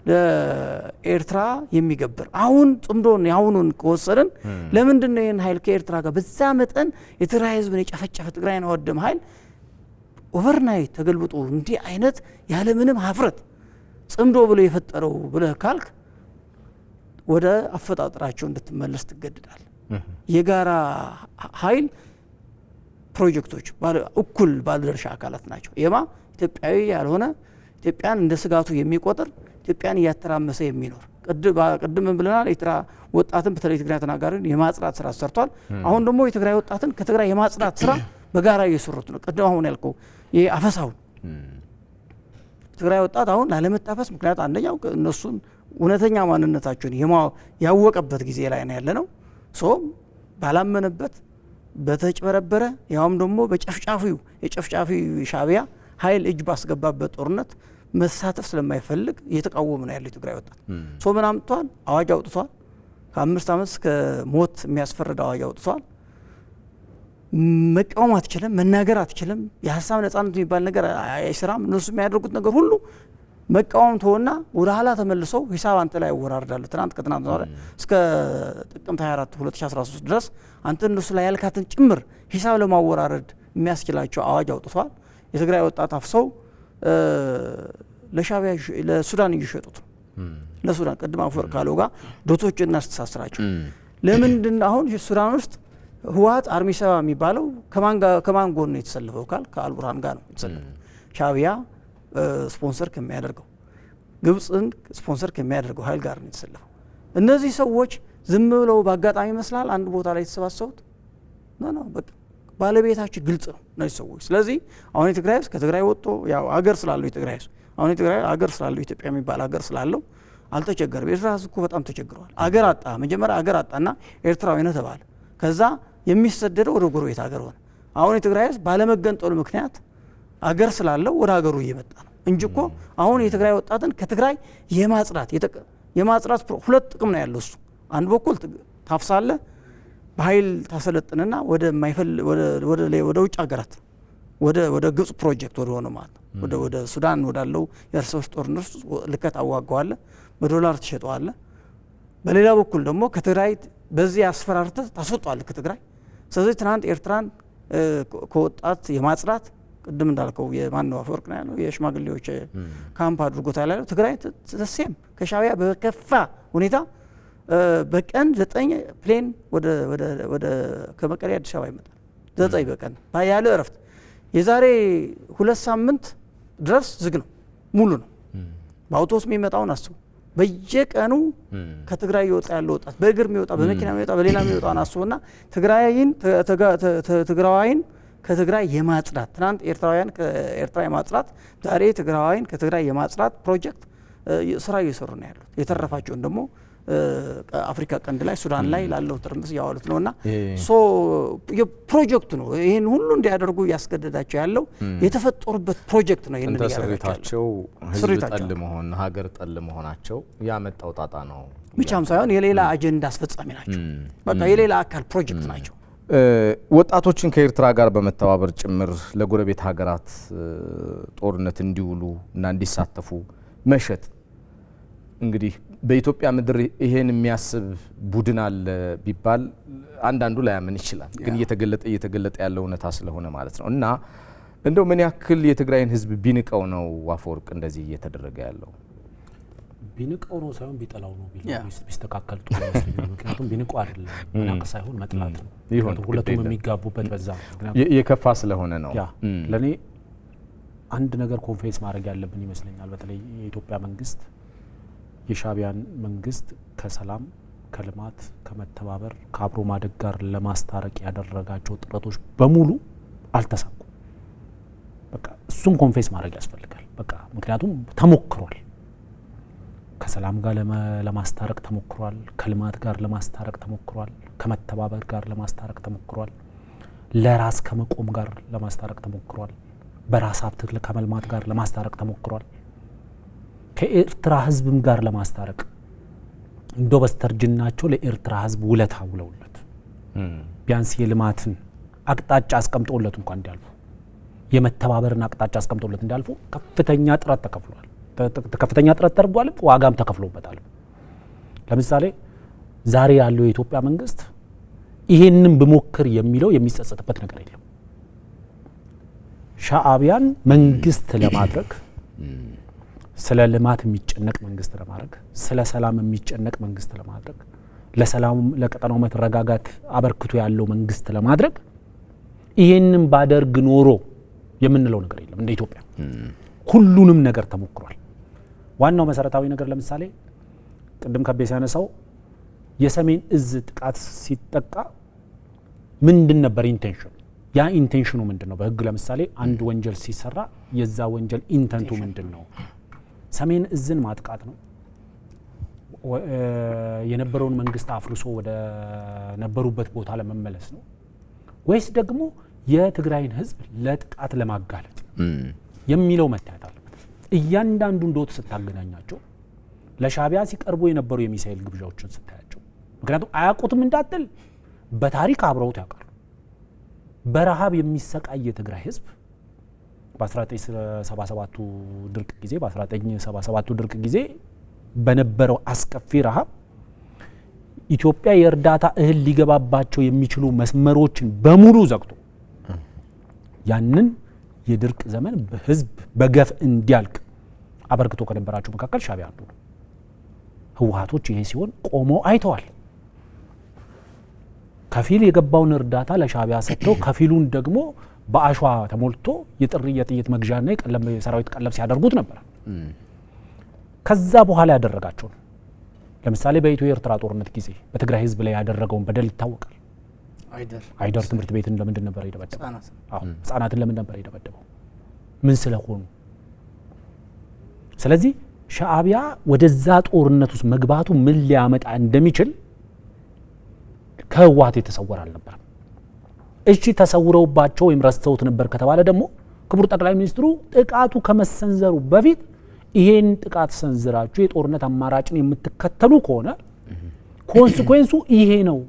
ለኤርትራ የሚገብር አሁን ጽምዶን ያሁኑን ከወሰደን ለምንድን ነው ይህን ኃይል ከኤርትራ ጋር በዛ መጠን የትግራይ ህዝብን የጨፈጨፈ ትግራይን ያወደመ ኃይል ኦቨርናይት ተገልብጦ እንዲህ አይነት ያለምንም ሀፍረት ጽምዶ ብሎ የፈጠረው ብለህ ካልክ ወደ አፈጣጠራቸው እንድትመለስ ትገድዳል። የጋራ ኃይል ፕሮጀክቶች እኩል ባለድርሻ አካላት ናቸው። ኢትዮጵያዊ ያልሆነ ኢትዮጵያን እንደ ስጋቱ የሚቆጥር ኢትዮጵያን እያተራመሰ የሚኖር ቅድም ብለናል። ኤርትራ ወጣትን በተለይ ትግራይ ተናጋሪን የማጽዳት ስራ ሰርቷል። አሁን ደግሞ የትግራይ ወጣትን ከትግራይ የማጽዳት ስራ በጋራ እየሰሩት ነው። ቅድም አሁን ያልከው ይሄ አፈሳው ትግራይ ወጣት አሁን ላለመታፈስ ምክንያት አንደኛው እነሱን እውነተኛ ማንነታቸውን ያወቀበት ጊዜ ላይ ነው ያለ ነው። ባላመነበት በተጭበረበረ ያውም ደግሞ የጨፍጫፊው ሻዕቢያ ኃይል እጅ ባስገባበት ጦርነት መሳተፍ ስለማይፈልግ እየተቃወሙ ነው ያለው የትግራይ ወጣት። ምን አምጥቷል? አዋጅ አውጥቷል። ከ5 ዓመት እስከ ሞት የሚያስፈርድ አዋጅ አውጥቷል። መቃወም አትችልም፣ መናገር አትችልም። የሀሳብ ነጻነት የሚባል ነገር አይሰራም። እነሱ የሚያደርጉት ነገር ሁሉ መቃወም ተወና ወደ ኋላ ተመልሰው ሂሳብ አንተ ላይ ያወራርዳሉ። ከትናንት እስከ ጥቅምት 24 2013 ድረስ አንተ እነሱ ላይ ያልካትን ጭምር ሂሳብ ለማወራረድ የሚያስችላቸው አዋጅ አውጥቷል። የትግራይ ወጣት አፍሰው ለሻዕቢያ ለሱዳን እየሸጡት ነው። ለሱዳን ቅድም አፈወርቅ ካለው ጋር ዶቶችን እናስተሳስራቸው። ለምንድን አሁን ሱዳን ውስጥ ህወሓት አርሚ ሰባ የሚባለው ከማን ጎን ነው የተሰለፈው ካል ከአልቡርሃን ጋር ነው የተሰለፈው። ሻዕቢያ ስፖንሰር ከሚያደርገው ግብፅን ስፖንሰር ከሚያደርገው ኃይል ጋር ነው የተሰለፈው። እነዚህ ሰዎች ዝም ብለው በአጋጣሚ ይመስላል አንድ ቦታ ላይ የተሰባሰቡት ነው። በቃ ባለቤታቸው ግልጽ ነው እነዚህ ሰዎች። ስለዚህ አሁን የትግራይ ህዝብ ከትግራይ ወጥቶ ያው አገር ስላለው የትግራይ ህዝብ አሁን የትግራይ አገር ስላለው ኢትዮጵያ የሚባል አገር ስላለው አልተቸገረም። ኤርትራ ህዝብ እኮ በጣም ተቸግሯል። አገር አጣ። መጀመሪያ አገር አጣና ኤርትራዊ ነው ተባለ። ከዛ የሚሰደደው ወደ ጎረቤት አገር ሆነ። አሁን የትግራይ ህዝብ ባለመገንጠሉ ምክንያት አገር ስላለው ወደ አገሩ እየመጣ ነው እንጂ እኮ አሁን የትግራይ ወጣትን ከትግራይ የማጽዳት ሁለት ጥቅም ነው ያለው። እሱ አንድ በኩል ታፍሳለህ፣ በኃይል ታሰለጥንና ወደ ውጭ ሀገራት ወደ ግብጽ ፕሮጀክት ወደ ሆነ ማለት ነው ወደ ሱዳን ወዳለው የእርስ በርስ ጦርነት ልከት አዋጋዋለ በዶላር ተሸጠዋለ። በሌላ በኩል ደግሞ ከትግራይ በዚህ አስፈራርተህ ታስወጣዋለህ ከትግራይ። ስለዚህ ትናንት ኤርትራን ከወጣት የማጽዳት ቅድም እንዳልከው የማንነው አፈወርቅ ነው ያለው የሽማግሌዎች ካምፕ አድርጎታል ያለው ትግራይ ተሰም ከሻዕቢያ በከፋ ሁኔታ በቀን 9 ፕሌን ወደ ከመቀሌ አዲስ አበባ ይመጣል 9 በቀን ያለ እረፍት። የዛሬ 2 ሳምንት ድረስ ዝግ ነው ሙሉ ነው። በአውቶቡስ የሚመጣውን አስቡ። በየቀኑ ከትግራይ ይወጣ ያለው ወጣት በእግር የሚወጣ በመኪና የሚወጣ በሌላ የሚወጣውን አስቡና ትግራዋይን ከትግራይ የማጽዳት ትናንት ኤርትራውያን ከኤርትራ የማጽዳት ዛሬ ትግራዋይን ከትግራይ የማጽዳት ፕሮጀክት ስራ እየሰሩ ነው ያሉት። የተረፋቸውን ደግሞ አፍሪካ ቀንድ ላይ ሱዳን ላይ ላለው ትርምስ ያዋሉት ነውና የፕሮጀክቱ ነው ይሄን ሁሉ እንዲያደርጉ ያስገደዳቸው ያለው የተፈጠሩበት ፕሮጀክት ነው። ይሄን ተሰሪታቸው ህዝብ ጠል መሆን ሀገር ጠል መሆናቸው ያመጣው ጣጣ ነው ብቻም ሳይሆን የሌላ አጀንዳ አስፈጻሚ ናቸው። በቃ የሌላ አካል ፕሮጀክት ናቸው። ወጣቶችን ከኤርትራ ጋር በመተባበር ጭምር ለጎረቤት ሀገራት ጦርነት እንዲውሉ እና እንዲሳተፉ መሸጥ እንግዲህ በኢትዮጵያ ምድር ይሄን የሚያስብ ቡድን አለ ቢባል አንዳንዱ ላይ ያምን ይችላል። ግን እየተገለጠ ያለው እውነታ ስለሆነ ማለት ነው። እና እንደው ምን ያክል የትግራይን ህዝብ ቢንቀው ነው አፈወርቅ እንደዚህ እየተደረገ ያለው? ቢንቀው ነው ሳይሆን ቢጠላው ነው ቢስተካከል ጥሩ ይመስለኛል። ምክንያቱም ቢንቀው አይደለም መናቅ ሳይሆን መጥላት ነው። ሁለቱም የሚጋቡበት በዛ የከፋ ስለሆነ ነው። ለኔ አንድ ነገር ኮንፌስ ማድረግ ያለብን ይመስለኛል። በተለይ የኢትዮጵያ መንግስት የሻዕቢያን መንግስት ከሰላም ከልማት ከመተባበር ከአብሮ ማደግ ጋር ለማስታረቅ ያደረጋቸው ጥረቶች በሙሉ አልተሳኩም። በቃ እሱን ኮንፌስ ማድረግ ያስፈልጋል። በቃ ምክንያቱም ተሞክሯል። ከሰላም ጋር ለማስታረቅ ተሞክሯል። ከልማት ጋር ለማስታረቅ ተሞክሯል። ከመተባበር ጋር ለማስታረቅ ተሞክሯል። ለራስ ከመቆም ጋር ለማስታረቅ ተሞክሯል። በራስ ሀብት ከመልማት ጋር ለማስታረቅ ተሞክሯል። ከኤርትራ ህዝብም ጋር ለማስታረቅ እንዶ በስተርጅናቸው ለኤርትራ ህዝብ ውለታ ውለውለት ቢያንስ የልማትን አቅጣጫ አስቀምጦለት እንኳን እንዲያልፉ የመተባበርን አቅጣጫ አስቀምጦለት እንዲያልፉ ከፍተኛ ጥረት ተከፍሏል። ከፍተኛ ጥረት ተደርጓል። ዋጋም ተከፍሎበታል። ለምሳሌ ዛሬ ያለው የኢትዮጵያ መንግስት ይሄንን በሞክር የሚለው የሚጸጸትበት ነገር የለም። ሻዕቢያን መንግስት ለማድረግ ስለ ልማት የሚጨነቅ መንግስት ለማድረግ ስለ ሰላም የሚጨነቅ መንግስት ለማድረግ ለሰላም ለቀጠናው መረጋጋት አበርክቶ ያለው መንግስት ለማድረግ ይሄንን ባደርግ ኖሮ የምንለው ነገር የለም። እንደ ኢትዮጵያ ሁሉንም ነገር ተሞክሯል። ዋናው መሰረታዊ ነገር ለምሳሌ ቅድም ከቤት ያነሳው የሰሜን እዝ ጥቃት ሲጠቃ ምንድን ነበር ኢንቴንሽኑ? ያ ኢንቴንሽኑ ምንድነው? በህግ ለምሳሌ አንድ ወንጀል ሲሰራ የዛ ወንጀል ኢንተንቱ ምንድነው? ሰሜን እዝን ማጥቃት ነው? የነበረውን መንግስት አፍርሶ ወደ ነበሩበት ቦታ ለመመለስ ነው? ወይስ ደግሞ የትግራይን ህዝብ ለጥቃት ለማጋለጥ የሚለው መታየት አለበት። እያንዳንዱ እንደወጥ ስታገናኛቸው ለሻዕቢያ ሲቀርቡ የነበሩ የሚሳኤል ግብዣዎችን ስታያቸው፣ ምክንያቱም አያውቁትም እንዳትል በታሪክ አብረውት ያውቃሉ። በረሃብ የሚሰቃይ የትግራይ ህዝብ በ1977ቱ ድርቅ ጊዜ በ1977ቱ ድርቅ ጊዜ በነበረው አስከፊ ረሃብ ኢትዮጵያ የእርዳታ እህል ሊገባባቸው የሚችሉ መስመሮችን በሙሉ ዘግቶ ያንን የድርቅ ዘመን በህዝብ በገፍ እንዲያልቅ አበርክቶ ከነበራቸው መካከል ሻዕቢያ አንዱ ነው። ህወሓቶች ይሄ ሲሆን ቆመው አይተዋል። ከፊል የገባውን እርዳታ ለሻዕቢያ ሰጥተው ከፊሉን ደግሞ በአሸዋ ተሞልቶ የጥይት መግዣና የሰራዊት ቀለብ ሲያደርጉት ነበር። ከዛ በኋላ ያደረጋቸው ለምሳሌ በኢትዮ ኤርትራ ጦርነት ጊዜ በትግራይ ህዝብ ላይ ያደረገውን በደል ይታወቃል። አይደር ትምህርት ቤትን ለምንድን ነበር የደበደበው? ህጻናትን ለምን ነበር የደበደበው? ምን ስለሆኑ? ስለዚህ ሻዕቢያ ወደዛ ጦርነት ውስጥ መግባቱ ምን ሊያመጣ እንደሚችል ከህወሓት የተሰወረ አልነበረም። እሺ ተሰውረውባቸው ወይም ረስተውት ነበር ከተባለ ደግሞ ክቡር ጠቅላይ ሚኒስትሩ ጥቃቱ ከመሰንዘሩ በፊት ይሄን ጥቃት ሰንዝራችሁ የጦርነት አማራጭን የምትከተሉ ከሆነ ኮንሲኩዌንሱ ይሄ ነው፣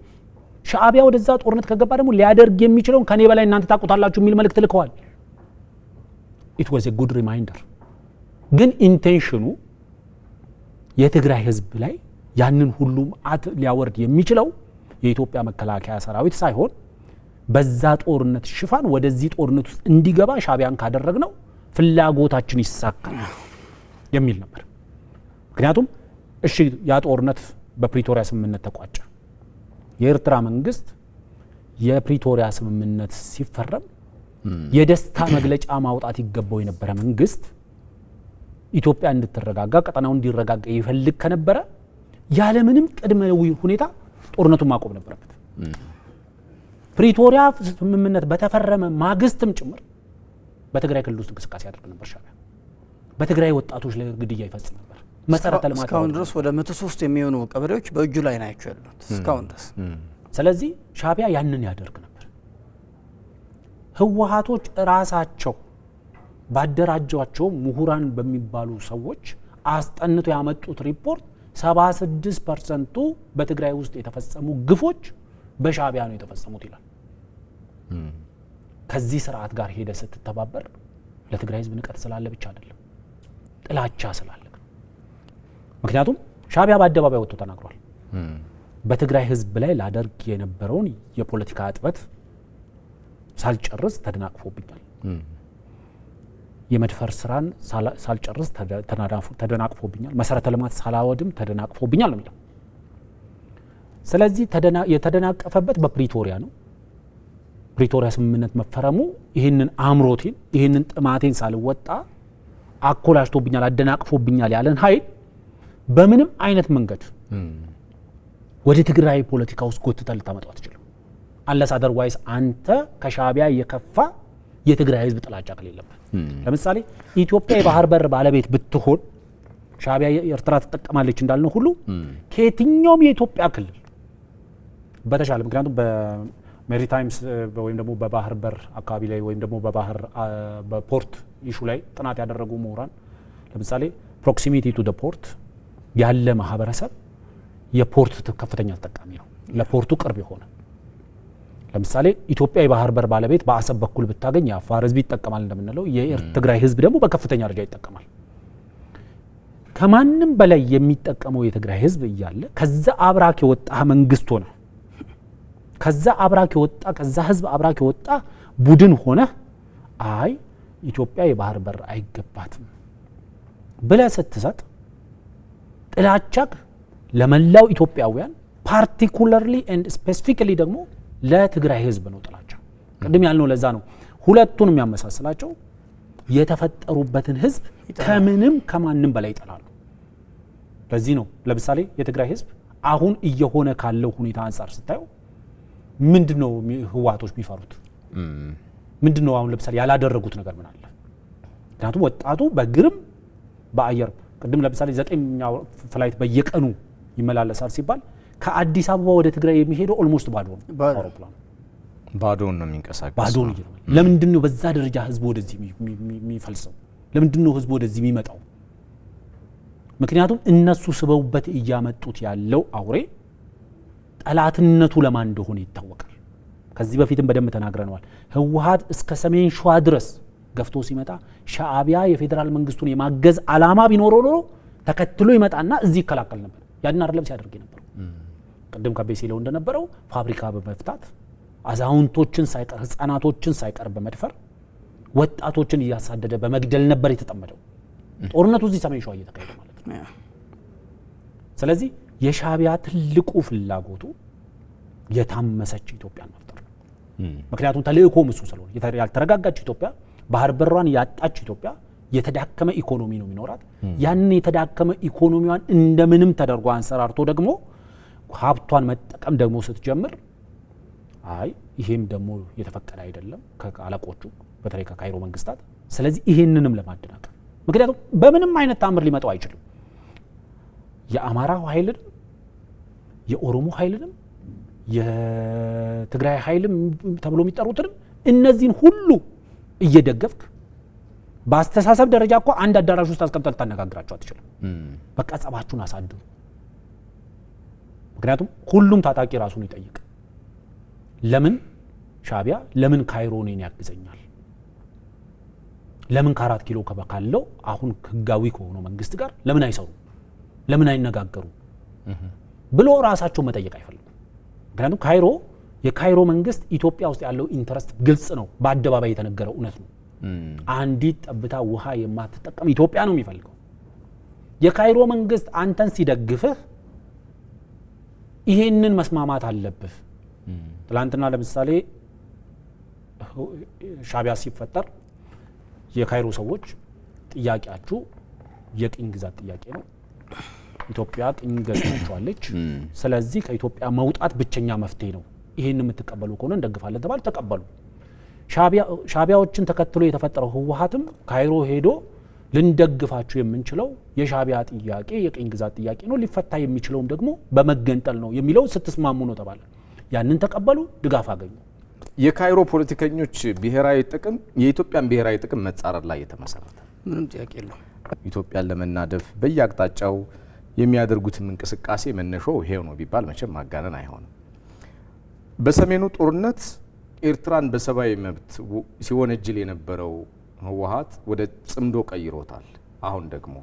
ሻዕቢያ ወደዛ ጦርነት ከገባ ደግሞ ሊያደርግ የሚችለው ከኔ በላይ እናንተ ታውቁታላችሁ የሚል መልእክት ልከዋል። it was a good reminder ግን ኢንቴንሽኑ የትግራይ ህዝብ ላይ ያንን ሁሉ አት ሊያወርድ የሚችለው የኢትዮጵያ መከላከያ ሰራዊት ሳይሆን በዛ ጦርነት ሽፋን ወደዚህ ጦርነት ውስጥ እንዲገባ ሻዕቢያን ካደረግነው ፍላጎታችን ይሳካል የሚል ነበር። ምክንያቱም እሺ ያ ጦርነት በፕሪቶሪያ ስምምነት ተቋጨ። የኤርትራ መንግስት የፕሪቶሪያ ስምምነት ሲፈረም የደስታ መግለጫ ማውጣት ይገባው የነበረ መንግስት ኢትዮጵያ እንድትረጋጋ ቀጠናው እንዲረጋጋ ይፈልግ ከነበረ ያለምንም ቅድመ ሁኔታ ጦርነቱን ማቆም ነበረበት። ፕሪቶሪያ ስምምነት በተፈረመ ማግስትም ጭምር በትግራይ ክልል ውስጥ እንቅስቃሴ ያደርግ ነበር ሻዕቢያ። በትግራይ ወጣቶች ላይ ግድያ ይፈጽም ነበር። መሰረተ ልማት እስካሁን ድረስ ወደ 103 የሚሆኑ ቀበሌዎች በእጁ ላይ ናቸው ያሉት እስካሁን ድረስ። ስለዚህ ሻዕቢያ ያንን ያደርግ ነበር። ህወሓቶች ራሳቸው ባደራጇቸው ምሁራን በሚባሉ ሰዎች አስጠንተው ያመጡት ሪፖርት 76% በትግራይ ውስጥ የተፈጸሙ ግፎች በሻዕቢያ ነው የተፈጸሙት ይላል። ከዚህ ስርዓት ጋር ሄደ ስትተባበር ለትግራይ ህዝብ ንቀት ስላለ ብቻ አይደለም፣ ጥላቻ ስላለ። ምክንያቱም ሻዕቢያ በአደባባይ ወጥቶ ተናግሯል። በትግራይ ህዝብ ላይ ላደርግ የነበረውን የፖለቲካ እጥበት ሳልጨርስ ተደናቅፎብኛል፣ የመድፈር ስራን ሳልጨርስ ተደናቅፎብኛል፣ መሰረተ ልማት ሳላወድም ተደናቅፎብኛል ነው የሚለው። ስለዚህ የተደናቀፈበት በፕሪቶሪያ ነው። ፕሪቶሪያ ስምምነት መፈረሙ ይህንን አምሮቴን ይህንን ጥማቴን ሳልወጣ አኮላሽቶብኛል፣ አደናቅፎብኛል ያለን ኃይል በምንም አይነት መንገድ ወደ ትግራይ ፖለቲካ ውስጥ ጎትተህ ልታመጣው አትችልም። አንለስ አደርዋይስ አንተ ከሻዕቢያ የከፋ የትግራይ ህዝብ ጥላቻ ከሌለበት። ለምሳሌ ኢትዮጵያ የባህር በር ባለቤት ብትሆን ሻዕቢያ ኤርትራ ትጠቀማለች እንዳልነው ሁሉ ከየትኛውም የኢትዮጵያ ክልል በተሻለ ምክንያቱም በሜሪታይምስ ወይም ደግሞ በባህር በር አካባቢ ላይ ወይም ደግሞ በፖርት ኢሹ ላይ ጥናት ያደረጉ ምሁራን ለምሳሌ ፕሮክሲሚቲ ቱ ደ ፖርት ያለ ማህበረሰብ የፖርት ከፍተኛ ተጠቃሚ ነው፣ ለፖርቱ ቅርብ የሆነ። ለምሳሌ ኢትዮጵያ የባህር በር ባለቤት በአሰብ በኩል ብታገኝ የአፋር ህዝብ ይጠቀማል እንደምንለው፣ የትግራይ ህዝብ ደግሞ በከፍተኛ ደረጃ ይጠቀማል። ከማንም በላይ የሚጠቀመው የትግራይ ህዝብ እያለ ከዛ አብራክ የወጣ መንግስት ሆነ ከዛ አብራክ የወጣ ከዛ ህዝብ አብራክ የወጣ ቡድን ሆነ አይ ኢትዮጵያ የባህር በር አይገባትም ብለህ ስትሰጥ ጥላቻክ ለመላው ኢትዮጵያውያን ፓርቲኩላርሊ ኤንድ ስፔሲፊካሊ ደግሞ ለትግራይ ህዝብ ነው ጥላቻ። ቅድም ያልነው ለዛ ነው ሁለቱንም ያመሳስላቸው የተፈጠሩበትን ህዝብ ከምንም ከማንም በላይ ይጠላሉ። ለዚህ ነው ለምሳሌ የትግራይ ህዝብ አሁን እየሆነ ካለው ሁኔታ አንፃር ስታየው ምንድነው ህወሓቶች የሚፈሩት? ምንድነው አሁን ለምሳሌ ያላደረጉት ነገር ምን አለ? ምክንያቱም ወጣቱ በግርም በአየር ቅድም ለምሳሌ 9ኛው ፍላይት በየቀኑ ይመላለሳል ሲባል ከአዲስ አበባ ወደ ትግራይ የሚሄደው ኦልሞስት ባዶ ነው። አውሮፕላኑ ባዶውን ነው የሚንቀሳቀሰው። ባዶውን ነው። ለምንድን ነው በዛ ደረጃ ህዝቡ ወደዚህ የሚፈልሰው? ለምንድን ነው ህዝቡ ወደዚህ የሚመጣው? ምክንያቱም እነሱ ስበውበት እያመጡት ያለው አውሬ ጠላትነቱ ለማን እንደሆነ ይታወቃል። ከዚህ በፊትም በደንብ ተናግረነዋል። ህወሓት እስከ ሰሜን ሸዋ ድረስ ገፍቶ ሲመጣ ሻዕቢያ የፌዴራል መንግስቱን የማገዝ አላማ ቢኖረው ኖሮ ተከትሎ ይመጣና እዚህ ይከላከል ነበር። ያን አይደለም ሲያደርግ የነበረው። ቅድም ከቤ ሲለው እንደነበረው ፋብሪካ በመፍታት አዛውንቶችን ሳይቀር ህፃናቶችን ሳይቀር በመድፈር ወጣቶችን እያሳደደ በመግደል ነበር የተጠመደው። ጦርነቱ እዚህ ሰሜን ሸዋ እየተካሄደ ማለት ነው። ስለዚህ የሻዕቢያ ትልቁ ፍላጎቱ የታመሰች ኢትዮጵያን መፍጠር ነው። ምክንያቱም ተልእኮ እሱ ስለሆነ ያልተረጋጋች ኢትዮጵያ፣ ባህር በሯን ያጣች ኢትዮጵያ የተዳከመ ኢኮኖሚ ነው የሚኖራት። ያንን የተዳከመ ኢኮኖሚዋን እንደምንም ተደርጎ አንሰራርቶ ደግሞ ሀብቷን መጠቀም ደግሞ ስትጀምር አይ ይሄም ደግሞ የተፈቀደ አይደለም ከአለቆቹ በተለይ ከካይሮ መንግስታት። ስለዚህ ይሄንንም ለማደናቀፍ ምክንያቱም በምንም አይነት ታምር ሊመጣው አይችልም። የአማራ ኃይልንም የኦሮሞ ኃይልንም የትግራይ ኃይልም ተብሎ የሚጠሩትንም እነዚህን ሁሉ እየደገፍክ በአስተሳሰብ ደረጃ እኮ አንድ አዳራሽ ውስጥ አስቀምጠህ ልታነጋግራቸው አትችልም። በቃ ጸባችሁን አሳድሩ። ምክንያቱም ሁሉም ታጣቂ ራሱን ይጠይቅ። ለምን ሻዕቢያ ለምን ካይሮ እኔን ያግዘኛል? ለምን ከ4 ኪሎ ካለው አሁን ህጋዊ ከሆነው መንግስት ጋር ለምን አይሰሩ? ለምን አይነጋገሩ? ብሎ ራሳቸው መጠየቅ አይፈልጉም። ምክንያቱም የካይሮ መንግስት ኢትዮጵያ ውስጥ ያለው ኢንተረስት ግልጽ ነው፣ በአደባባይ የተነገረው እውነት ነው። አንዲት ጠብታ ውሃ የማትጠቀም ኢትዮጵያ ነው የሚፈልገው። የካይሮ መንግስት አንተን ሲደግፍህ ይሄንን መስማማት አለብህ። ትላንትና ለምሳሌ ሻዕቢያ ሲፈጠር የካይሮ ሰዎች ጥያቄያችሁ የቅኝ ግዛት ጥያቄ ነው፣ ኢትዮጵያ ቅኝ ገዝታችኋለች፣ ስለዚህ ከኢትዮጵያ መውጣት ብቸኛ መፍትሄ ነው፣ ይሄን የምትቀበሉ ከሆነ እንደግፋለን ተባለ፣ ተቀበሉ። ሻዕቢያዎችን ተከትሎ የተፈጠረው ህወሓትም ካይሮ ሄዶ ልንደግፋችሁ የምንችለው የሻዕቢያ ጥያቄ የቅኝ ግዛት ጥያቄ ነው፣ ሊፈታ የሚችለውም ደግሞ በመገንጠል ነው የሚለው ስትስማሙ ነው ተባለ። ያንን ተቀበሉ፣ ድጋፍ አገኙ። የካይሮ ፖለቲከኞች ብሔራዊ ጥቅም የኢትዮጵያን ብሔራዊ ጥቅም መጻረር ላይ የተመሰረተ ምንም ጥያቄ የለውም። ኢትዮጵያን ለመናደፍ በየአቅጣጫው የሚያደርጉትን እንቅስቃሴ መነሻው ይሄው ነው ቢባል መቼም ማጋነን አይሆንም። በሰሜኑ ጦርነት ኤርትራን በሰብአዊ መብት ሲወነጅል የነበረው ህወሓት ወደ ጽምዶ ቀይሮታል። አሁን ደግሞ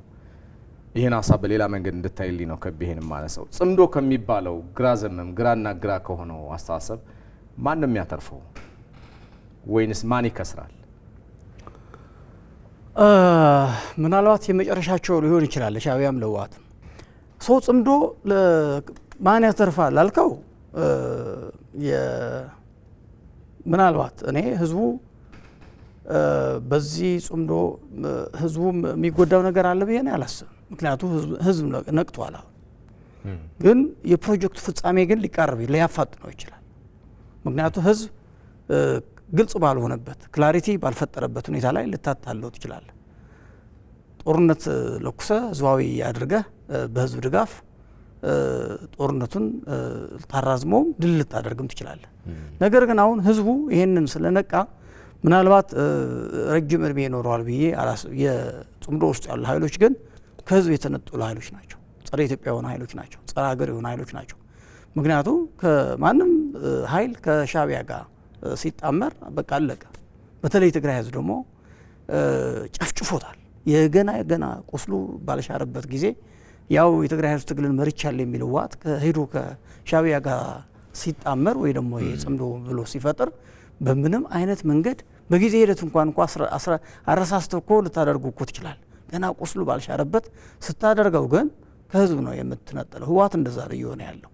ይሄን ሀሳብ በሌላ መንገድ እንድታይልኝ ነው ከብሄን ማነሳው። ጽምዶ ከሚባለው ግራ ዘመም ግራና ግራ ከሆነው አስተሳሰብ ማን ነው የሚያተርፈው ወይንስ ማን ይከስራል? ምናልባት የመጨረሻቸው ሊሆን ይችላል። ሻዕቢያም ለህወሓትም ሰው ጽምዶ ማን ያተርፋል ላልከው ምናልባት እኔ ህዝቡ በዚህ ጽምዶ ህዝቡ የሚጎዳው ነገር አለ ብዬ ነው አላስብም። ምክንያቱም ህዝብ ነቅቷል። አሁን ግን የፕሮጀክቱ ፍጻሜ ግን ሊያፋጥነው ይችላል። ምክንያቱም ህዝብ ግልጽ ባልሆነበት ክላሪቲ ባልፈጠረበት ሁኔታ ላይ ልታታለው ትችላለህ። ጦርነት ለኩሰ ህዝባዊ አድርገህ በህዝብ ድጋፍ ጦርነቱን ታራዝመውም ድል ልታደርግም ትችላለህ። ነገር ግን አሁን ህዝቡ ይሄንን ስለነቃ ምናልባት ረጅም እድሜ ይኖረዋል ብዬ የጽምዶ ውስጥ ያሉ ኃይሎች ግን ከህዝብ የተነጠሉ ኃይሎች ናቸው። ጸረ ኢትዮጵያ የሆኑ ኃይሎች ናቸው። ጸረ ሀገር የሆኑ ኃይሎች ናቸው። ምክንያቱም ከማንም ኃይል ከሻዕቢያ ጋር ሲጣመር በቃ አለቀ። በተለይ ትግራይ ህዝብ ደግሞ ጨፍጭፎታል። የገና ቁስሉ ባልሻረበት ጊዜ ያው የትግራይ ህዝብ ትግልን መርቻለሁ የሚለው ህወሓት ከሄዶ ከሻዕቢያ ጋር ሲጣመር ወይ ደግሞ የጽምዶ ብሎ ሲፈጥር በምንም አይነት መንገድ በጊዜ ሂደት እንኳን አረሳስተው እኮ ልታደርጉ እኮ ትችላል። ገና ቁስሉ ባልሻረበት ስታደርገው ግን ከህዝብ ነው የምትነጠለው። ህወሓት እንደዛ እየሆነ ያለው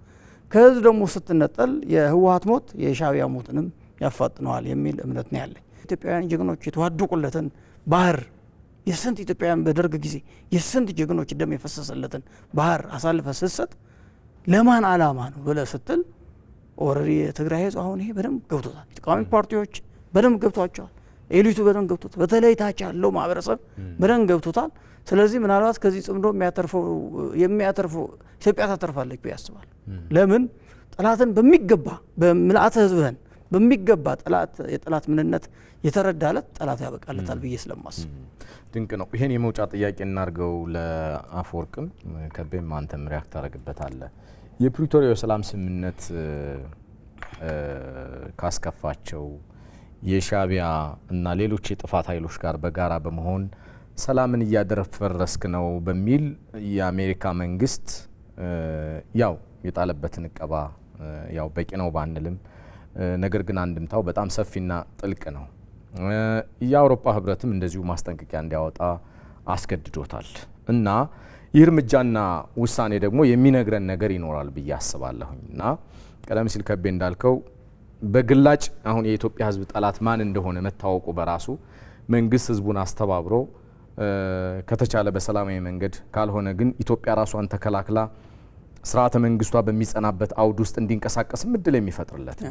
ከህዝብ ደግሞ ስትነጠል የህወሓት ሞት የሻዕቢያ ሞትንም ያፋጥነዋል የሚል እምነት ነው ያለኝ። ኢትዮጵያውያን ጀግኖች የተዋደቁለትን ባህር የስንት ኢትዮጵያውያን በደርግ ጊዜ የስንት ጀግኖች ደም የፈሰሰለትን ባህር አሳልፈ ስትሰጥ ለማን አላማ ነው ብለህ ስትል ኦልሬዲ የትግራይ ህዝብ አሁን ይሄ በደንብ ገብቶታል። ተቃዋሚ ፓርቲዎች በደንብ ገብቷቸዋል። ኤሊቱ በደንብ ገብቶታል። በተለይ ታች ያለው ማህበረሰብ በደንብ ገብቶታል። ስለዚህ ምናልባት ከዚህ ጽምዶ የሚያተርፈው ኢትዮጵያ ታተርፋለች ብዬ አስባለሁ። ለምን ጠላትን በሚገባ በምልአተ ህዝብህን በሚገባ የጠላት ምንነት የተረዳለት ጠላት ያበቃለታል ብዬ ስለማስብ ድንቅ ነው። ይሄን የመውጫ ጥያቄ እናርገው ለአፈወርቅም ከቤም አንተም ሪያክት ታደርግበታለህ። የፕሪቶሪያው ሰላም ስምምነት ካስከፋቸው የሻዕቢያ እና ሌሎች የጥፋት ኃይሎች ጋር በጋራ በመሆን ሰላምን እያደረፈረስክ ነው በሚል የአሜሪካ መንግስት ያው የጣለበትን እቀባ ያው በቂ ነው ባንልም ነገር ግን አንድምታው በጣም ሰፊና ጥልቅ ነው። የአውሮፓ ህብረትም እንደዚሁ ማስጠንቀቂያ እንዲያወጣ አስገድዶታል እና ይህ እርምጃና ውሳኔ ደግሞ የሚነግረን ነገር ይኖራል ብዬ አስባለሁኝ እና ቀደም ሲል ከቤ እንዳልከው በግላጭ አሁን የኢትዮጵያ ህዝብ ጠላት ማን እንደሆነ መታወቁ በራሱ መንግስት ህዝቡን አስተባብሮ ከተቻለ በሰላማዊ መንገድ ካልሆነ ግን ኢትዮጵያ ራሷን ተከላክላ ስርዓተ መንግስቷ በሚጸናበት አውድ ውስጥ እንዲንቀሳቀስ ምድል የሚፈጥርለት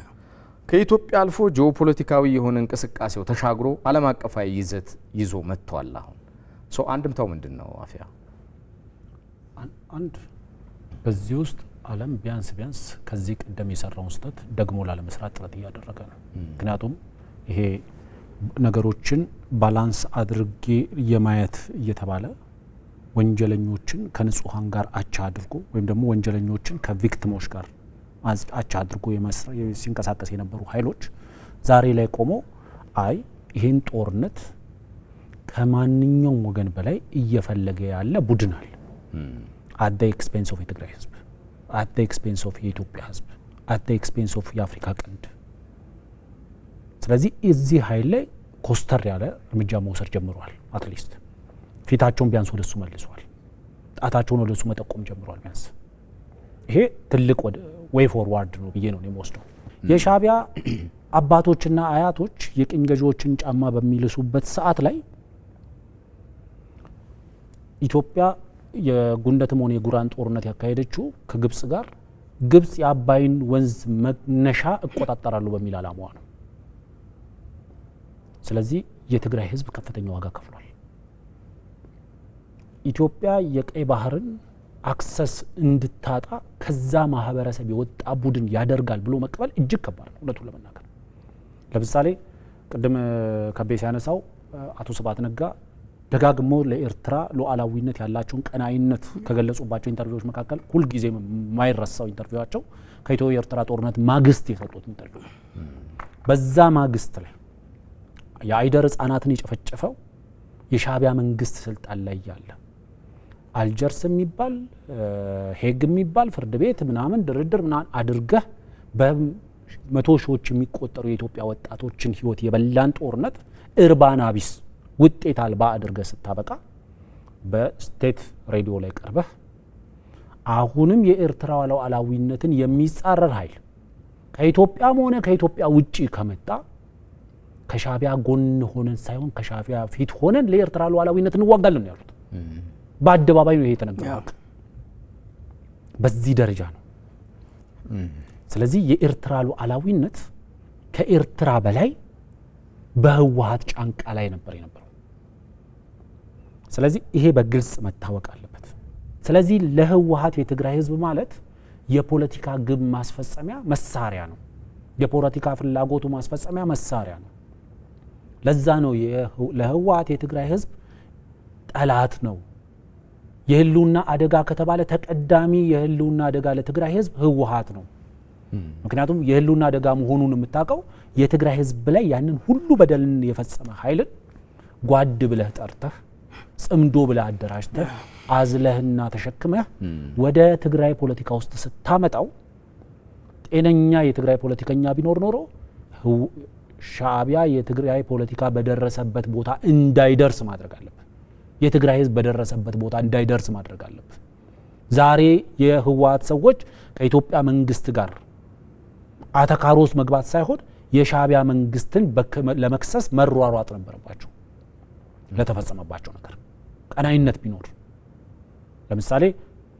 ከኢትዮጵያ አልፎ ጂኦፖለቲካዊ የሆነ እንቅስቃሴው ተሻግሮ ዓለም አቀፋዊ ይዘት ይዞ መጥቷል። አሁን ሶ አንድምታው ምንድነው? አፍያ አንድ በዚህ ውስጥ ዓለም ቢያንስ ከዚህ ቀደም የሰራውን ስህተት ደግሞ ላለመስራት ጥረት እያደረገ ነው። ምክንያቱም ይሄ ነገሮችን ባላንስ አድርጌ የማየት እየተባለ ወንጀለኞችን ከንጹሃን ጋር አቻ አድርጎ ወይም ደግሞ ወንጀለኞችን ከቪክቲሞች ጋር አቻ አድርጎ ሲንቀሳቀስ የነበሩ ኃይሎች ዛሬ ላይ ቆሞ አይ ይሄን ጦርነት ከማንኛውም ወገን በላይ እየፈለገ ያለ ቡድን አለ አት ዘ ኤክስፔንስ ኦፍ የትግራይ ህዝብ አት ዘ ኤክስፔንስ ኦፍ የኢትዮጵያ ህዝብ አት ዘ ኤክስፔንስ ኦፍ የአፍሪካ ቀንድ። ስለዚህ እዚህ ኃይል ላይ ኮስተር ያለ እርምጃ መውሰድ ጀምረዋል። አትሊስት ፊታቸውን ቢያንስ ወደሱ መልሰዋል። ጣታቸውን ወደሱ መጠቆም ጀምረዋል ቢያንስ። ይሄ ትልቅ ዌይ ፎርዋርድ ነው ብዬ ነው የምወስደው። የሻዕቢያ አባቶችና አያቶች የቅኝ ገዢዎችን ጫማ በሚልሱበት ሰዓት ላይ ኢትዮጵያ የጉንደትም ሆነ የጉራን ጦርነት ያካሄደችው ከግብጽ ጋር ግብጽ የአባይን ወንዝ መነሻ እቆጣጠራለሁ በሚል አላማዋ ነው። ስለዚህ የትግራይ ህዝብ ከፍተኛ ዋጋ ከፍሏል። ኢትዮጵያ የቀይ ባህርን አክሰስ እንድታጣ ከዛ ማህበረሰብ የወጣ ቡድን ያደርጋል ብሎ መቀበል እጅግ ከባድ ነው እውነቱን ለመናገር። ለምሳሌ ቅድም ከቤ ሲያነሳው አቶ ስብሐት ነጋ ደጋግሞ ለኤርትራ ሉዓላዊነት ያላቸውን ቀናኢነት ከገለጹባቸው ኢንተርቪዎች መካከል ሁልጊዜ የማይረሳው ኢንተርቪዋቸው ከኢትዮ ኤርትራ ጦርነት ማግስት የሰጡት ኢንተርቪው። በዛ ማግስት ላይ የአይደር ህጻናትን የጨፈጨፈው የሻዕቢያ መንግስት ስልጣን ላይ ያለ አልጀርስ የሚባል ሄግ የሚባል ፍርድ ቤት ምናምን ድርድር ምናምን አድርገህ በመቶ ሺዎች የሚቆጠሩ የኢትዮጵያ ወጣቶችን ህይወት የበላን ጦርነት እርባና ቢስ ውጤት አልባ አድርገህ ስታበቃ በስቴት ሬዲዮ ላይ ቀርበህ አሁንም የኤርትራ ሉዓላዊነትን የሚጻረር ኃይል ከኢትዮጵያም ሆነ ከኢትዮጵያ ውጪ ከመጣ ከሻዕቢያ ጎን ሆነን ሳይሆን ከሻዕቢያ ፊት ሆነን ለኤርትራ ሉዓላዊነት እንዋጋለን ያሉት በአደባባይ ነው ይሄ የተነገረው። በዚህ ደረጃ ነው። ስለዚህ የኤርትራ ሉዓላዊነት ከኤርትራ በላይ በህወሓት ጫንቃ ላይ ነበር የነበረው። ስለዚህ ይሄ በግልጽ መታወቅ አለበት። ስለዚህ ለህወሓት የትግራይ ህዝብ ማለት የፖለቲካ ግብ ማስፈጸሚያ መሳሪያ ነው። የፖለቲካ ፍላጎቱ ማስፈጸሚያ መሳሪያ ነው። ለዛ ነው ለህወሓት የትግራይ ህዝብ ጠላት ነው። የህልውና አደጋ ከተባለ ተቀዳሚ የህልውና አደጋ ለትግራይ ህዝብ ህወሓት ነው። ምክንያቱም የህልውና አደጋ መሆኑን የምታውቀው የትግራይ ህዝብ ላይ ያንን ሁሉ በደልን የፈጸመ ኃይልን ጓድ ብለህ ጠርተህ ጽምዶ ብለህ አደራጅተህ አዝለህና ተሸክመህ ወደ ትግራይ ፖለቲካ ውስጥ ስታመጣው ጤነኛ የትግራይ ፖለቲከኛ ቢኖር ኖሮ ሻዕቢያ የትግራይ ፖለቲካ በደረሰበት ቦታ እንዳይደርስ ማድረግ አለበት። የትግራይ ህዝብ በደረሰበት ቦታ እንዳይደርስ ማድረግ አለበት። ዛሬ የህወሓት ሰዎች ከኢትዮጵያ መንግስት ጋር አተካሮስ መግባት ሳይሆን የሻዕቢያ መንግስትን ለመክሰስ መሯሯጥ ነበረባቸው ለተፈጸመባቸው ነገር። ቀናይነት ቢኖር ለምሳሌ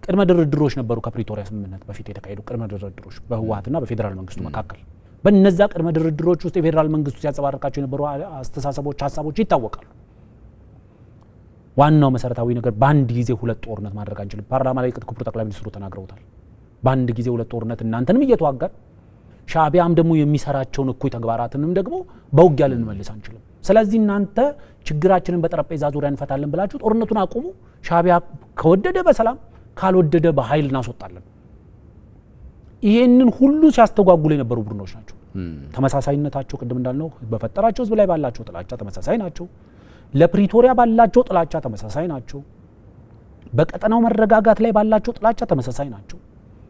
ቅድመ ድርድሮች ነበሩ። ከፕሪቶሪያ ስምምነት በፊት የተካሄዱ ቅድመ ድርድሮች በህወሓትና በፌዴራል መንግስቱ መካከል። በእነዛ ቅድመ ድርድሮች ውስጥ የፌዴራል መንግስቱ ሲያንጸባርቃቸው የነበሩ አስተሳሰቦች፣ ሀሳቦች ይታወቃሉ። ዋናው መሰረታዊ ነገር በአንድ ጊዜ ሁለት ጦርነት ማድረግ አንችልም። ፓርላማ ላይ ክቡር ጠቅላይ ሚኒስትሩ ተናግረውታል። በአንድ ጊዜ ሁለት ጦርነት እናንተንም እየተዋጋን ሻዕቢያም ደግሞ የሚሰራቸውን እኩይ ተግባራትንም ደግሞ በውጊያ ልንመልስ አንችልም። ስለዚህ እናንተ ችግራችንን በጠረጴዛ ዙሪያ እንፈታለን ብላችሁ ጦርነቱን አቁሙ። ሻዕቢያ ከወደደ በሰላም ካልወደደ በኃይል እናስወጣለን። ይሄንን ሁሉ ሲያስተጓጉሉ የነበሩ ቡድኖች ናቸው። ተመሳሳይነታቸው ቅድም እንዳልነው በፈጠራቸው ህዝብ ላይ ባላቸው ጥላቻ ተመሳሳይ ናቸው። ለፕሪቶሪያ ባላቸው ጥላቻ ተመሳሳይ ናቸው። በቀጠናው መረጋጋት ላይ ባላቸው ጥላቻ ተመሳሳይ ናቸው።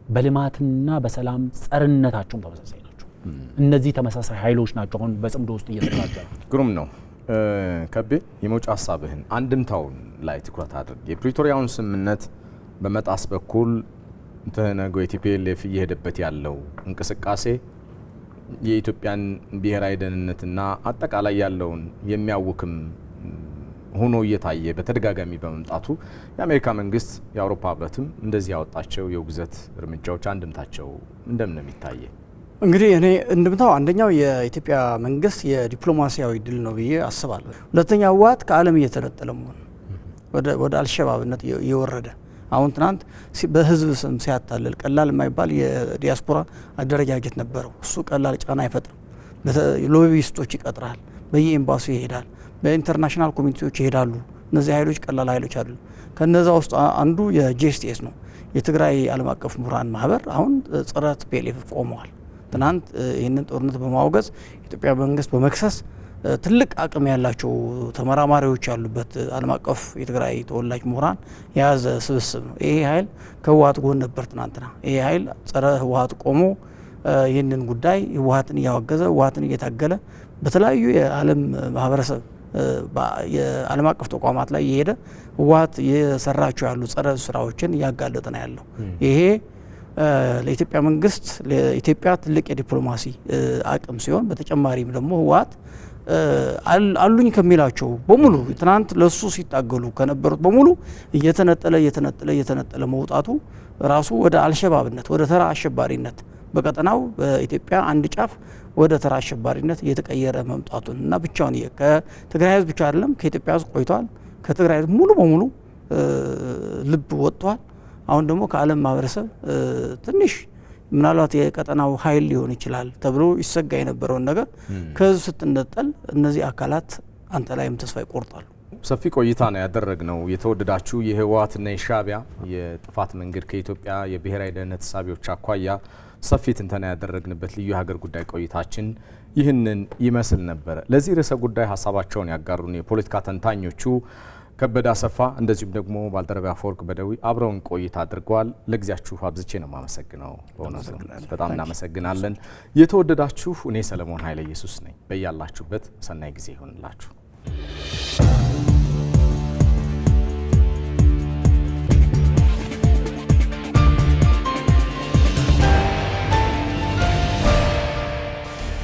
በልማትና በሰላም ጸርነታቸውም ተመሳሳይ ናቸው። እነዚህ ተመሳሳይ ኃይሎች ናቸው አሁን በጽምዶ ውስጥ እየተደራጁ ያሉት። ግሩም ነው። ከቤ የመውጫ ሀሳብህን አንድምታውን ላይ ትኩረት አድርግ። የፕሪቶሪያውን ስምምነት በመጣስ በኩል ተነጎ የቲፒኤልኤፍ እየሄደበት ያለው እንቅስቃሴ የኢትዮጵያን ብሔራዊ ደህንነትና አጠቃላይ ያለውን የሚያውክም ሆኖ እየታየ በተደጋጋሚ በመምጣቱ የአሜሪካ መንግስት የአውሮፓ ህብረትም እንደዚህ ያወጣቸው የውግዘት እርምጃዎች አንድምታቸው እንደምን ነው የሚታየ? እንግዲህ እኔ እንድምታው አንደኛው የኢትዮጵያ መንግስት የዲፕሎማሲያዊ ድል ነው ብዬ አስባለሁ። ሁለተኛ ህወሓት ከዓለም እየተነጠለ መሆኑ ወደ አልሸባብነት እየወረደ አሁን ትናንት በህዝብ ስም ሲያታልል ቀላል የማይባል የዲያስፖራ አደረጃጀት ነበረው። እሱ ቀላል ጫና አይፈጥርም። ሎቢስቶች ይቀጥራል፣ በየኤምባሲው ይሄዳል፣ በኢንተርናሽናል ኮሚኒቲዎች ይሄዳሉ። እነዚህ ኃይሎች ቀላል ኃይሎች አይደሉም። ከነዛ ውስጥ አንዱ የጄስቲኤስ ነው፣ የትግራይ ዓለም አቀፍ ምሁራን ማህበር። አሁን ጸረ ቲፒኤልኤፍ ቆመዋል። ትናንት ይህንን ጦርነት በማውገዝ ኢትዮጵያ መንግስት በመክሰስ ትልቅ አቅም ያላቸው ተመራማሪዎች ያሉበት ዓለም አቀፍ የትግራይ ተወላጅ ምሁራን የያዘ ስብስብ ነው። ይሄ ኃይል ከህወሓት ጎን ነበር ትናንትና። ይሄ ኃይል ጸረ ህወሓት ቆሞ ይህንን ጉዳይ ህወሓትን እያወገዘ ህወሓትን እየታገለ በተለያዩ የዓለም ማህበረሰብ የዓለም አቀፍ ተቋማት ላይ የሄደ ህወሓት የሰራቸው ያሉ ጸረ ስራዎችን እያጋለጠ ነው ያለው። ይሄ ለኢትዮጵያ መንግስት ለኢትዮጵያ ትልቅ የዲፕሎማሲ አቅም ሲሆን በተጨማሪም ደግሞ ህወሓት አሉኝ ከሚላቸው በሙሉ ትናንት ለሱ ሲታገሉ ከነበሩት በሙሉ እየተነጠለ መውጣቱ ራሱ ወደ አልሸባብነት ወደ ተራ አሸባሪነት በቀጠናው በኢትዮጵያ አንድ ጫፍ ወደ ተራ አሸባሪነት እየተቀየረ መምጣቱን እና ብቻውን ከትግራይ ህዝብ ብቻ አይደለም ከኢትዮጵያ ህዝብ ቆይቷል። ከትግራይ ህዝብ ሙሉ በሙሉ ልብ ወጥቷል። አሁን ደግሞ ከዓለም ማህበረሰብ ትንሽ ምናልባት የቀጠናው ኃይል ሊሆን ይችላል ተብሎ ይሰጋ የነበረውን ነገር ከህዝብ ስትነጠል እነዚህ አካላት አንተ ላይም ተስፋ ይቆርጣሉ። ሰፊ ቆይታ ነው ያደረግነው። የተወደዳችሁ የህወሓትና የሻዕቢያ የጥፋት መንገድ ከኢትዮጵያ የብሔራዊ ደህንነት ሳቢዎች አኳያ ሰፊ ትንተና ያደረግንበት ልዩ ሀገር ጉዳይ ቆይታችን ይህንን ይመስል ነበር። ለዚህ ርዕሰ ጉዳይ ሀሳባቸውን ያጋሩን የፖለቲካ ተንታኞቹ ከበደ አሰፋ እንደዚሁም ደግሞ ባልደረባ አፈወርቅ በደዊ አብረውን ቆይታ አድርገዋል። ለጊዜያችሁ አብዝቼ ነው የማመሰግነው። በእውነቱ በጣም እናመሰግናለን። የተወደዳችሁ እኔ ሰለሞን ኃይለ ኢየሱስ ነኝ። በያላችሁበት ሰናይ ጊዜ ይሆንላችሁ።